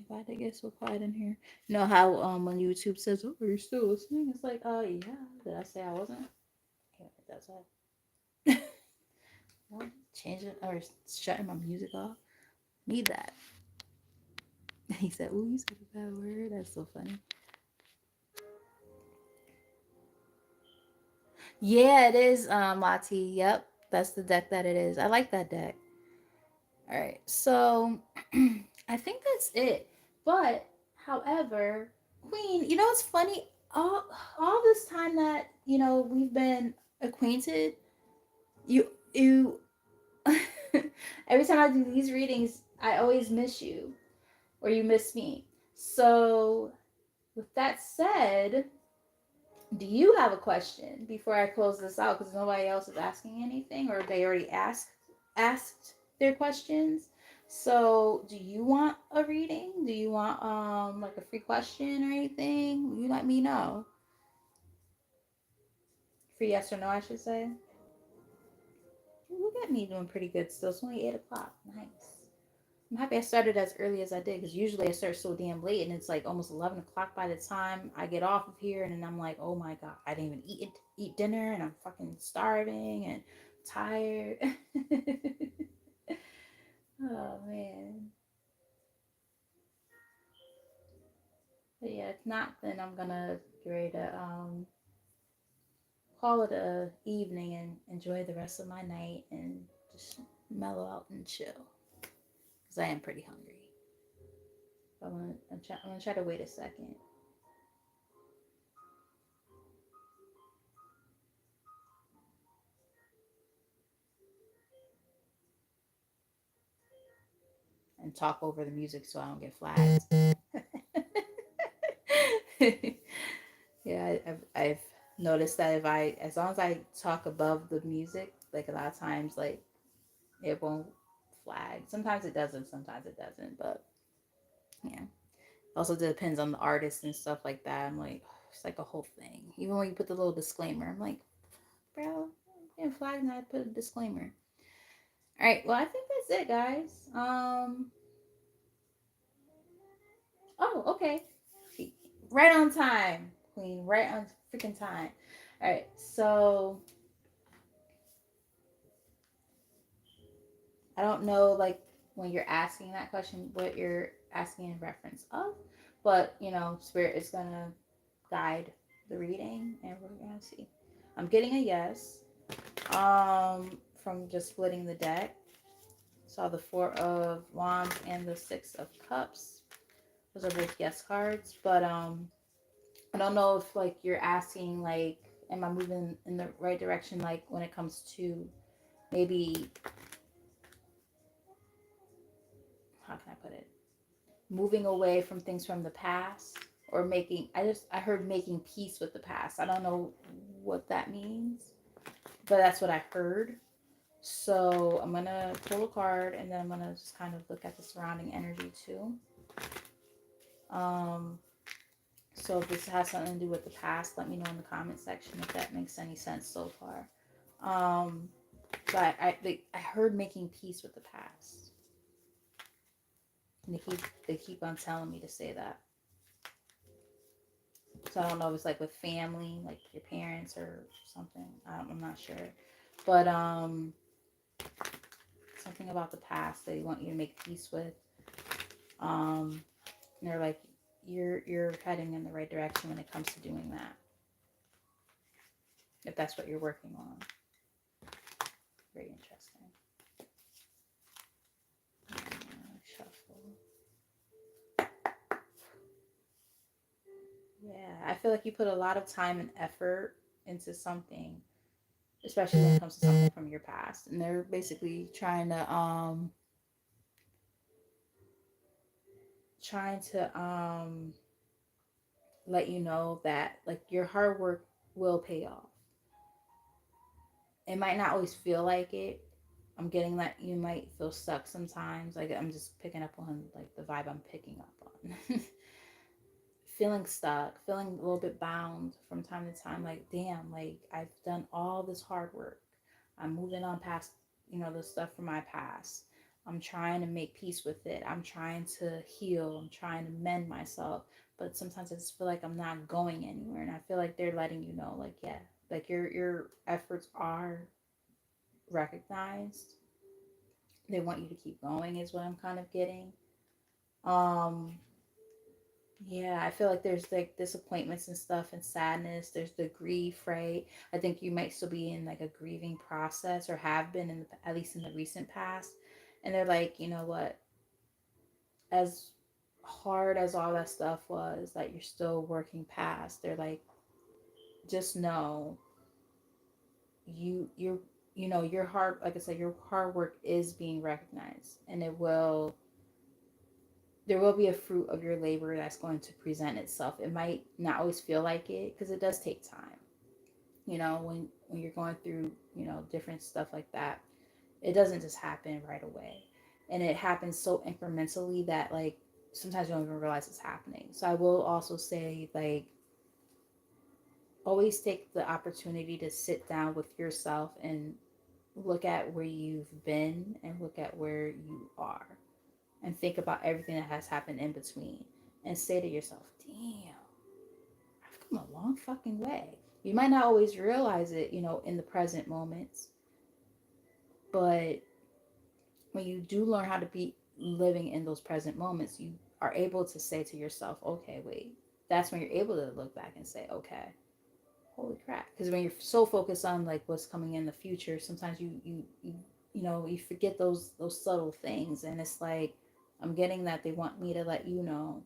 Why did I get so quiet in here? You know how when YouTube says, "Oh, are you still listening?" It's like, yeah. Did I say I wasn't? Okay, that's all. Changing or shutting my music off. Need that. He said, "Ooh, you said a bad word." That's so funny. Yeah, it is Lati. Yep, that's the deck that it is. I like that deck. All right, so I think that's it. But however, Queen, you know what's funny? All this time that we've been acquainted, you every time I do these readings, I always miss you or you miss me. So with that said, do you have a question before I close this out? Because nobody else is asking anything, or they already asked their questions. So, do you want a reading? Do you want like a free question or anything? You let me know. Free yes or no, I should say. Look at me doing pretty good still. It's only 8 o'clock. Nice. I'm happy I started as early as I did because usually I start so damn late and it's like almost 11 o'clock by the time I get off of here, and then I'm like, oh my god, I didn't even eat dinner and I'm fucking starving and tired. Oh man. But yeah, if not, then I'm gonna get ready to call it a evening and enjoy the rest of my night and just mellow out and chill because I am pretty hungry. I'm gonna try to wait a second and talk over the music so I don't get flagged. Yeah, I've noticed that if as long as I talk above the music, like a lot of times, like it won't flag. Sometimes it doesn't, sometimes it doesn't. But yeah, also depends on the artist and stuff like that. I'm like, it's like a whole thing. Even when you put the little disclaimer, I'm like, bro, yeah, flag and I put a disclaimer. All right, well, I think that's it, guys. Oh, okay. Right on time, Queen. Right on freaking time. All right, so I don't know, like, when you're asking that question, what you're asking in reference of, but Spirit is gonna guide the reading, and we're gonna see. I'm getting a yes. From just splitting the deck, saw the Four of Wands and the Six of Cups. Those are both yes cards, but I don't know if like you're asking like, am I moving in the right direction? Like when it comes to maybe, how can I put it? Moving away from things from the past, or making. I heard making peace with the past. I don't know what that means, but that's what I heard. So I'm gonna pull a card, and then I'm gonna just kind of look at the surrounding energy too. Um, so if this has something to do with the past, let me know in the comment section if that makes any sense so far. Um, but I heard making peace with the past, and they keep on telling me to say that. So I don't know if it's like with family, like your parents or something. I'm not sure, but something about the past they want you to make peace with. Um, and they're like, you're heading in the right direction when it comes to doing that. If that's what you're working on, very interesting. Shuffle. Yeah, I feel like you put a lot of time and effort into something, especially when it comes to something from your past, and they're basically trying to let you know that like your hard work will pay off. It might not always feel like it. I'm getting that you might feel stuck sometimes. Like I'm just picking up on like the vibe I'm picking up on. Feeling stuck, feeling a little bit bound from time to time. Like, damn, like I've done all this hard work. I'm moving on past, the stuff from my past. I'm trying to make peace with it. I'm trying to heal. I'm trying to mend myself. But sometimes I just feel like I'm not going anywhere. And I feel like they're letting you know, like, yeah, like your efforts are recognized. They want you to keep going is what I'm kind of getting. Um yeah, I feel like there's like disappointments and stuff and sadness. There's the grief, right? I think you might still be in like a grieving process or have been at least in the recent past. And they're like, you know what? As hard as all that stuff was that you're still working past, they're like, just know you're your hard, like I said, your hard work is being recognized, and there will be a fruit of your labor that's going to present itself. It might not always feel like it because it does take time. When you're going through, different stuff like that, it doesn't just happen right away. And it happens so incrementally that like sometimes you don't even realize it's happening. So I will also say like always take the opportunity to sit down with yourself and look at where you've been and look at where you are and think about everything that has happened in between and say to yourself, damn, I've come a long fucking way. You might not always realize it, in the present moments, but when you do learn how to be living in those present moments, you are able to say to yourself, okay, wait. That's when you're able to look back and say, okay, holy crap. Because when you're so focused on like what's coming in the future, sometimes you forget those subtle things, and it's like I'm getting that they want me to let you know,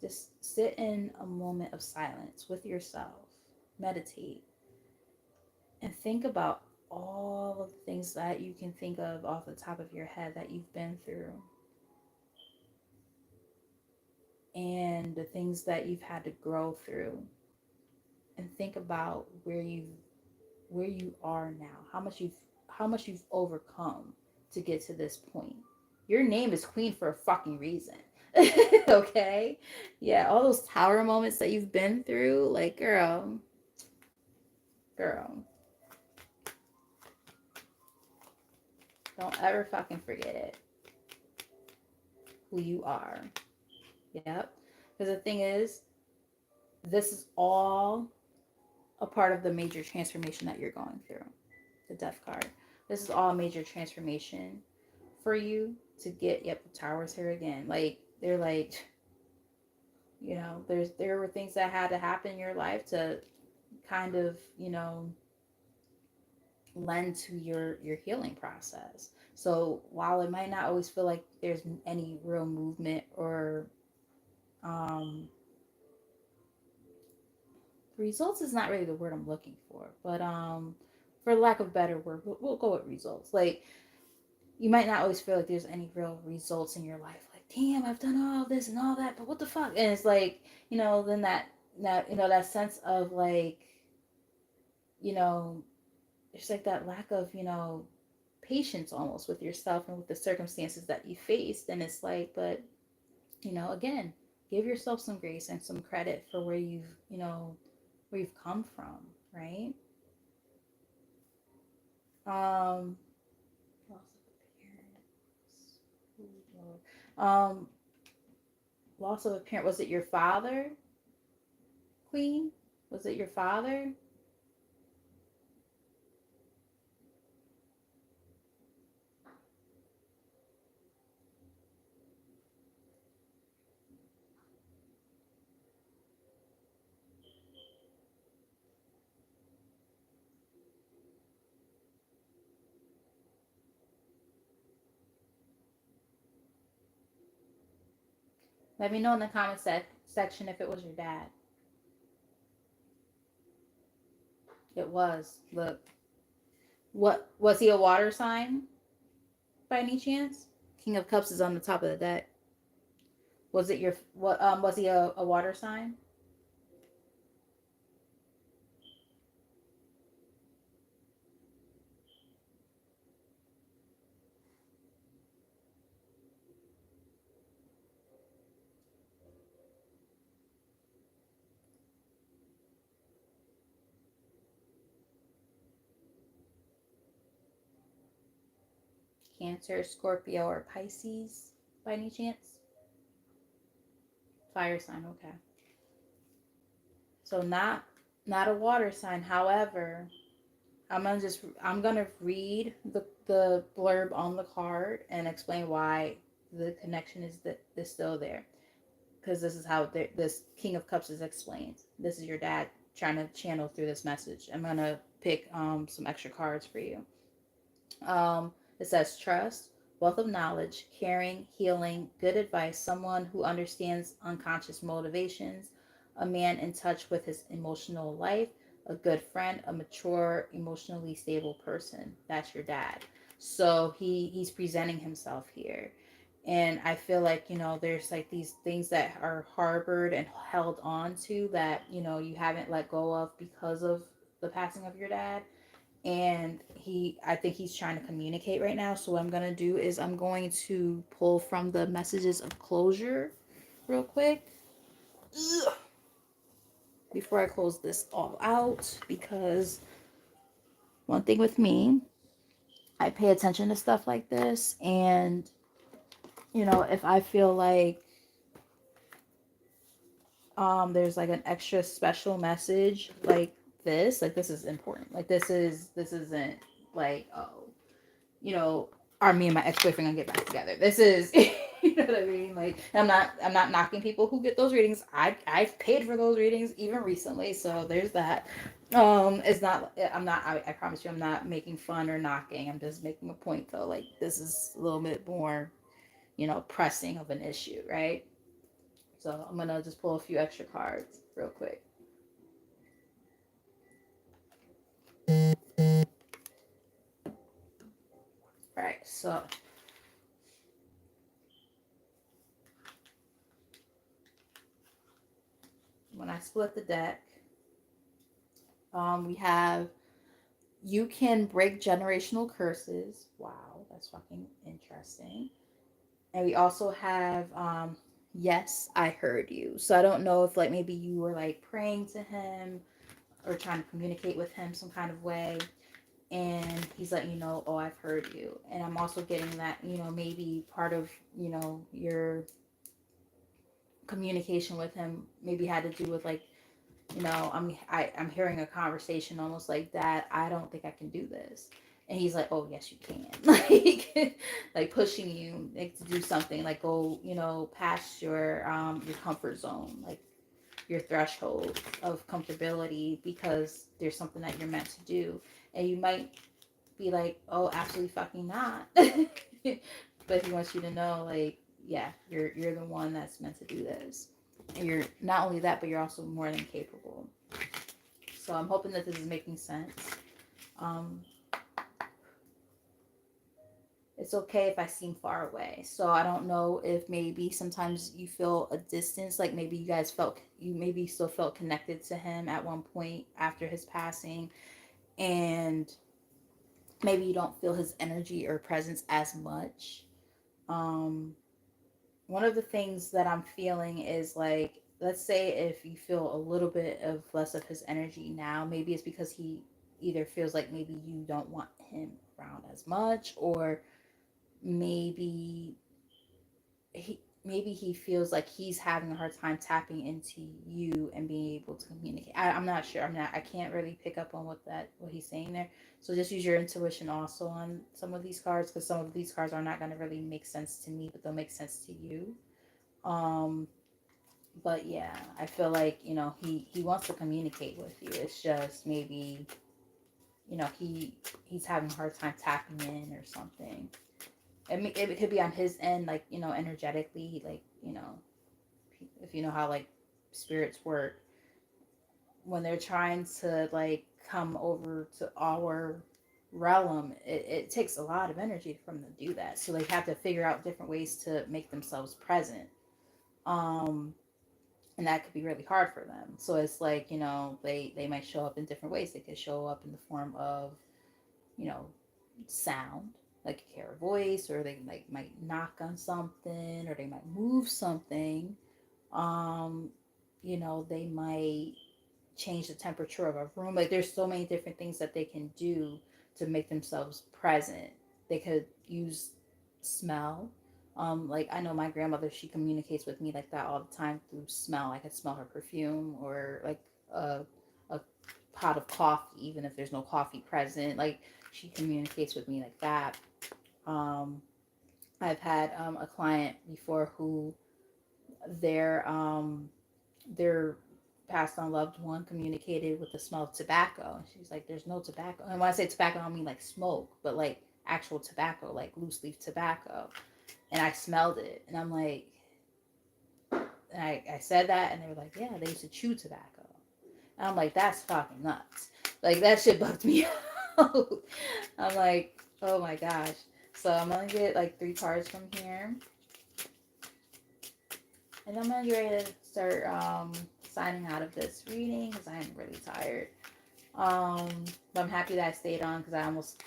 just sit in a moment of silence with yourself, meditate, and think about all of the things that you can think of off the top of your head that you've been through, and the things that you've had to grow through, and think about where you are now, how much you've overcome to get to this point. Your name is Queen for a fucking reason. Okay? Yeah, all those tower moments that you've been through, like girl, don't ever fucking forget it. Who you are. Yep. Because the thing is, this is all a part of the major transformation that you're going through. The death card. This is all major transformation for you to get. Yep, the tower's here again. Like they're like, there were things that had to happen in your life to kind of, lend to your healing process. So while it might not always feel like there's any real movement or um results is not really the word I'm looking for, but for lack of a better word, we'll go with results. Like you might not always feel like there's any real results in your life. Like, damn, I've done all this and all that, but what the fuck? And it's like, then that sense of like, you know, it's like that lack of, patience almost with yourself and with the circumstances that you faced. And it's like, but, again, give yourself some grace and some credit for where you've come from, right? Um, loss of appearance. Ooh, Lord. Loss of a parent. Was it your father, Queen? Was it your father? Let me know in the section if it was your dad. It was. Look. What was he, a water sign by any chance? King of Cups is on the top of the deck. Was it your what was he a water sign? Cancer, Scorpio, or Pisces by any chance? Fire sign, okay. So not a water sign. However, I'm gonna read the blurb on the card and explain why the connection is still there. Because this is how this King of Cups is explained. This is your dad trying to channel through this message. I'm gonna pick some extra cards for you. It says trust, wealth of knowledge, caring, healing, good advice, someone who understands unconscious motivations, a man in touch with his emotional life, a good friend, a mature, emotionally stable person. That's your dad. So he's presenting himself here. And I feel like, there's like these things that are harbored and held on to that, you haven't let go of because of the passing of your dad. And I think he's trying to communicate right now. So what I'm going to do is I'm going to pull from the messages of closure real quick. Ugh. Before I close this all out, because one thing with me, I pay attention to stuff like this. And if I feel like there's like an extra special message like this is important, like this isn't like, oh, you know, are me and my ex-boyfriend gonna get back together? This is you know what I mean? Like I'm not knocking people who get those readings. I've paid for those readings even recently, so there's that. It's not I promise you I'm not making fun or knocking. I'm just making a point though. Like this is a little bit more, pressing of an issue, right? So I'm gonna just pull a few extra cards real quick. All right, so when I split the deck, we have you can break generational curses. Wow, that's fucking interesting. And we also have yes, I heard you. So I don't know if like maybe you were like praying to him or trying to communicate with him some kind of way, and he's letting you know, oh, I've heard you. And I'm also getting that, maybe part of, your communication with him maybe had to do with like I'm hearing a conversation almost like that. I don't think I can do this. And he's like, oh yes you can. Like pushing you like to do something, like go, past your comfort zone, like your threshold of comfortability, because there's something that you're meant to do. And you might be like, oh, absolutely fucking not. But he wants you to know, like, yeah, you're the one that's meant to do this. And you're not only that, but you're also more than capable. So I'm hoping that this is making sense. Um, it's okay if I seem far away. So I don't know if maybe sometimes you feel a distance, like maybe you maybe still felt connected to him at one point after his passing, and maybe you don't feel his energy or presence as much. Um, One of the things that I'm feeling is like, let's say if you feel a little bit of less of his energy now, maybe it's because he either feels like maybe you don't want him around as much, or maybe he feels like he's having a hard time tapping into you and being able to communicate. I'm not sure. I can't really pick up on what he's saying there. So just use your intuition also on some of these cards, because some of these cards are not going to really make sense to me, but they'll make sense to you. Um, but yeah, I feel like he wants to communicate with you. It's just maybe he's having a hard time tapping in or something. It could be on his end, like energetically, like if you know how like spirits work, when they're trying to like come over to our realm, it takes a lot of energy from them to do that. So they have to figure out different ways to make themselves present. Um, and that could be really hard for them. So it's like they might show up in different ways. They could show up in the form of you know sound, like you hear a voice, or they like might knock on something, or they might move something. um they might change the temperature of a room. Like there's so many different things that they can do to make themselves present. They could use smell. Like I know my grandmother, she communicates with me like that all the time through smell. I could smell her perfume, or like a pot of coffee, even if there's no coffee present. Like she communicates with me like that. Um, I've had a client before who their their passed on loved one communicated with the smell of tobacco. And she's like, there's no tobacco. And when I say tobacco, I don't mean like smoke, but like actual tobacco, like loose leaf tobacco. And I smelled it. And I'm like, and I said that, and they were like, yeah, they used to chew tobacco. And I'm like, that's fucking nuts. Like, that shit bugged me out. I'm like, oh my gosh. So I'm going to get like 3 cards from here. And I'm going to get ready to start signing out of this reading because I'm really tired. But I'm happy that I stayed on, because I almost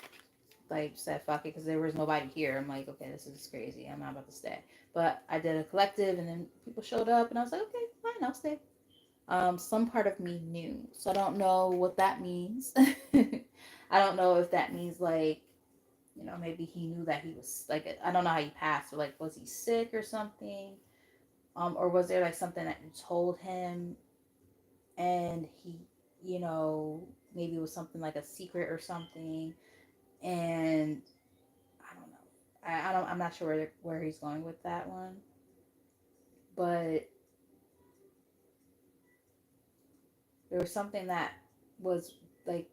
like said fuck it, because there was nobody here. I'm like, okay, this is crazy. I'm not about to stay. But I did a collective, and then people showed up, and I was like, okay, fine, I'll stay. Some part of me knew, so I don't know what that means. I don't know if that means like maybe he knew that he was like, I don't know how he passed, or like was he sick or something, or was there like something that you told him, and he maybe it was something like a secret or something, and I don't know. I'm not sure where he's going with that one, but there was something that was like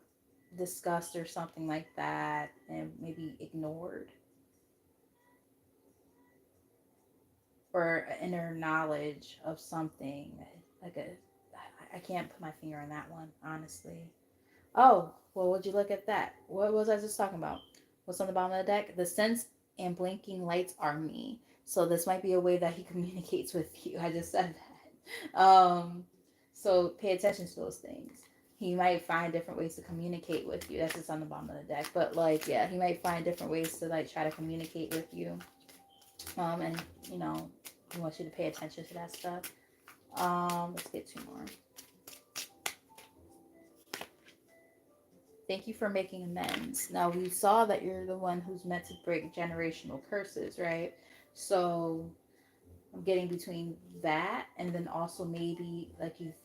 discussed or something like that, and maybe ignored, or inner knowledge of something, like a I can't put my finger on that one, honestly. Oh, well, would you look at that? What was I just talking about? What's on the bottom of the deck? The sense and blinking lights are me. So this might be a way that he communicates with you. I just said that. So pay attention to those things. He might find different ways to communicate with you. That's just on the bottom of the deck. But like, yeah, he might find different ways to like try to communicate with you. And he wants you to pay attention to that stuff. Let's get 2 more. Thank you for making amends. Now, we saw that you're the one who's meant to break generational curses, right? So I'm getting between that, and then also maybe like you've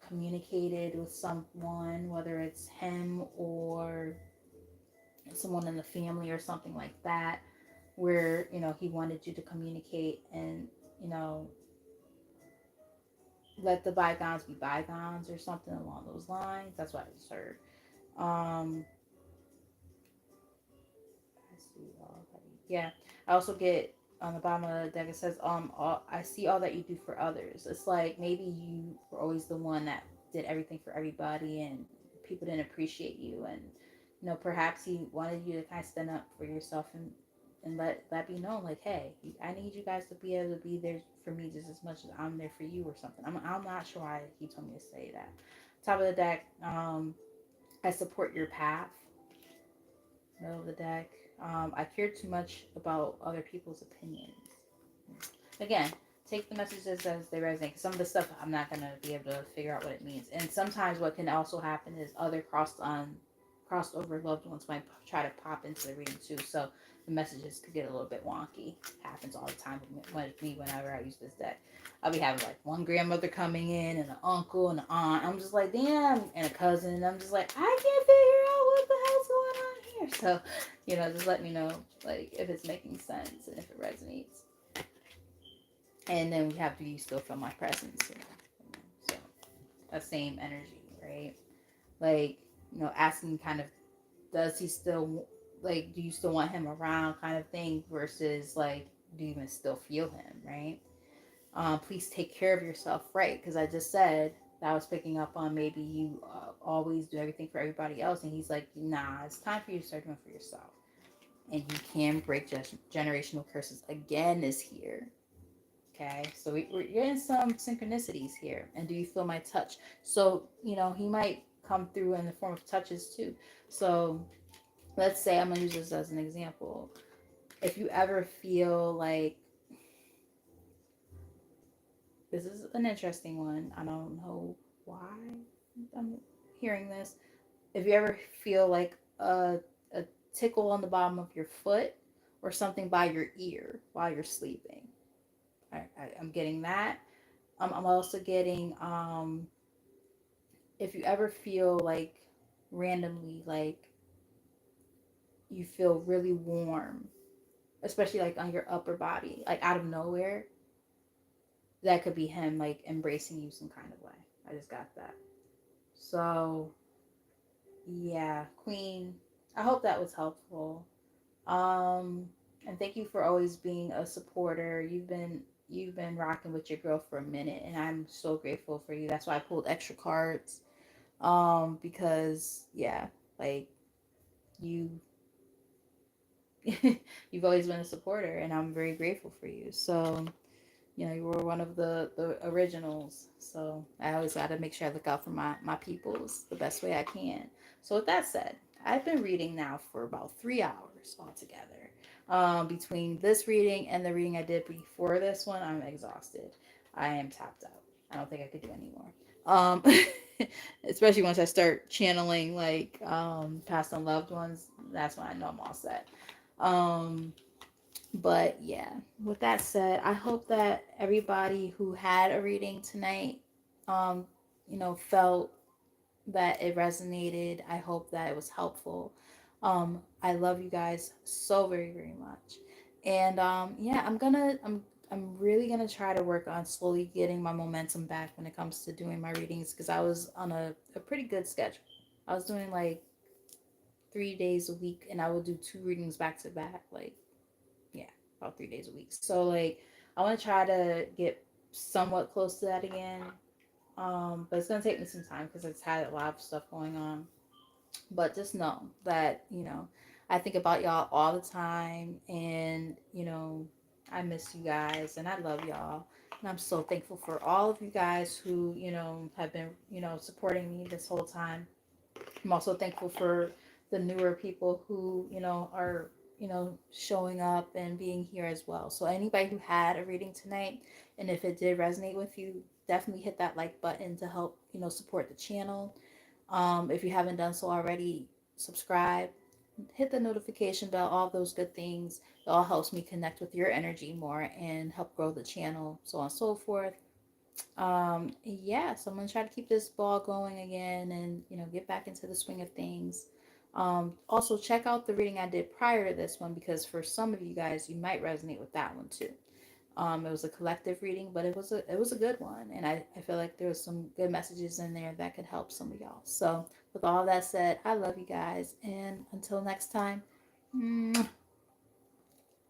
communicated with someone, whether it's him or someone in the family or something like that, where, he wanted you to communicate and, you know, let the bygones be bygones or something along those lines. That's what I just heard. Um, I see all that. Yeah, I also get on the bottom of the deck. It says, I see all that you do for others. It's like maybe you were always the one that did everything for everybody, and people didn't appreciate you, and perhaps he wanted you to kind of stand up for yourself and let that be known. Like, hey, I need you guys to be able to be there for me just as much as I'm there for you, or something. I'm not sure why he told me to say that. Top of the deck. I support your path. Middle of the deck. I care too much about other people's opinions. Again, take the messages as they resonate. 'Cause some of the stuff I'm not gonna be able to figure out what it means. And sometimes what can also happen is other crossed over loved ones might try to pop into the reading too. So the messages could get a little bit wonky. Happens all the time with me whenever I use this deck. I'll be having like one grandmother coming in and an uncle and an aunt. I'm just like, damn, and a cousin. And I'm just like, I can't figure out what the hell's going on here. So, just let me know like if it's making sense and if it resonates. And then we have, do you still feel my presence? So that same energy, right? Like, asking kind of, does he still, like, do you still want him around kind of thing, versus like, do you even still feel him, right? Please take care of yourself, right? Because I just said that I was picking up on maybe you always do everything for everybody else, and he's like, nah, it's time for you to start doing for yourself. And you can break generational curses. Again, is here. Okay, so we're getting some synchronicities here. And do you feel my touch? So, he might come through in the form of touches too. So, let's say, I'm going to use this as an example. If you ever feel like, this is an interesting one, I don't know why I'm hearing this. If you ever feel like a tickle on the bottom of your foot or something by your ear while you're sleeping, I'm getting that. I'm also getting if you ever feel like randomly like you feel really warm, especially like on your upper body, like out of nowhere, that could be him like embracing you some kind of way. I just got that. So yeah, Queen, I hope that was helpful. Um, and thank you for always being a supporter. You've been rocking with your girl for a minute, and I'm so grateful for you. That's why I pulled extra cards. Because yeah, like you you've always been a supporter, and I'm very grateful for you. So, you were one of the originals. So I always got to make sure I look out for my peoples the best way I can. So with that said, I've been reading now for about 3 hours altogether. Between this reading and the reading I did before this one, I'm exhausted. I am tapped out. I don't think I could do anymore. Um, especially once I start channeling like past on loved ones, that's when I know I'm all set. Um, but yeah, with that said, I hope that everybody who had a reading tonight, um, felt that it resonated. I hope that it was helpful. I love you guys so very, very much. And yeah, I'm really gonna try to work on slowly getting my momentum back when it comes to doing my readings, because I was on a pretty good schedule. I was doing like 3 days a week, and I will do two readings back to back. Like, yeah, about 3 days a week. So like, I want to try to get somewhat close to that again. But it's gonna take me some time because it's had a lot of stuff going on. But just know that I think about y'all all the time, and I miss you guys, and I love y'all. And I'm so thankful for all of you guys who have been supporting me this whole time. I'm also thankful for the newer people who, are, showing up and being here as well. So anybody who had a reading tonight, and if it did resonate with you, definitely hit that like button to help, support the channel. If you haven't done so already, subscribe, hit the notification bell, all those good things. It all helps me connect with your energy more and help grow the channel, so on and so forth. Yeah, so I'm gonna try to keep this ball going again and get back into the swing of things. Also check out the reading I did prior to this one because for some of you guys you might resonate with that one too. It was a collective reading, but it was a good one, and I feel like there was some good messages in there that could help some of y'all. So with all that said, I love you guys, and until next time,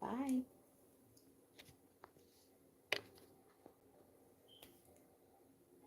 bye.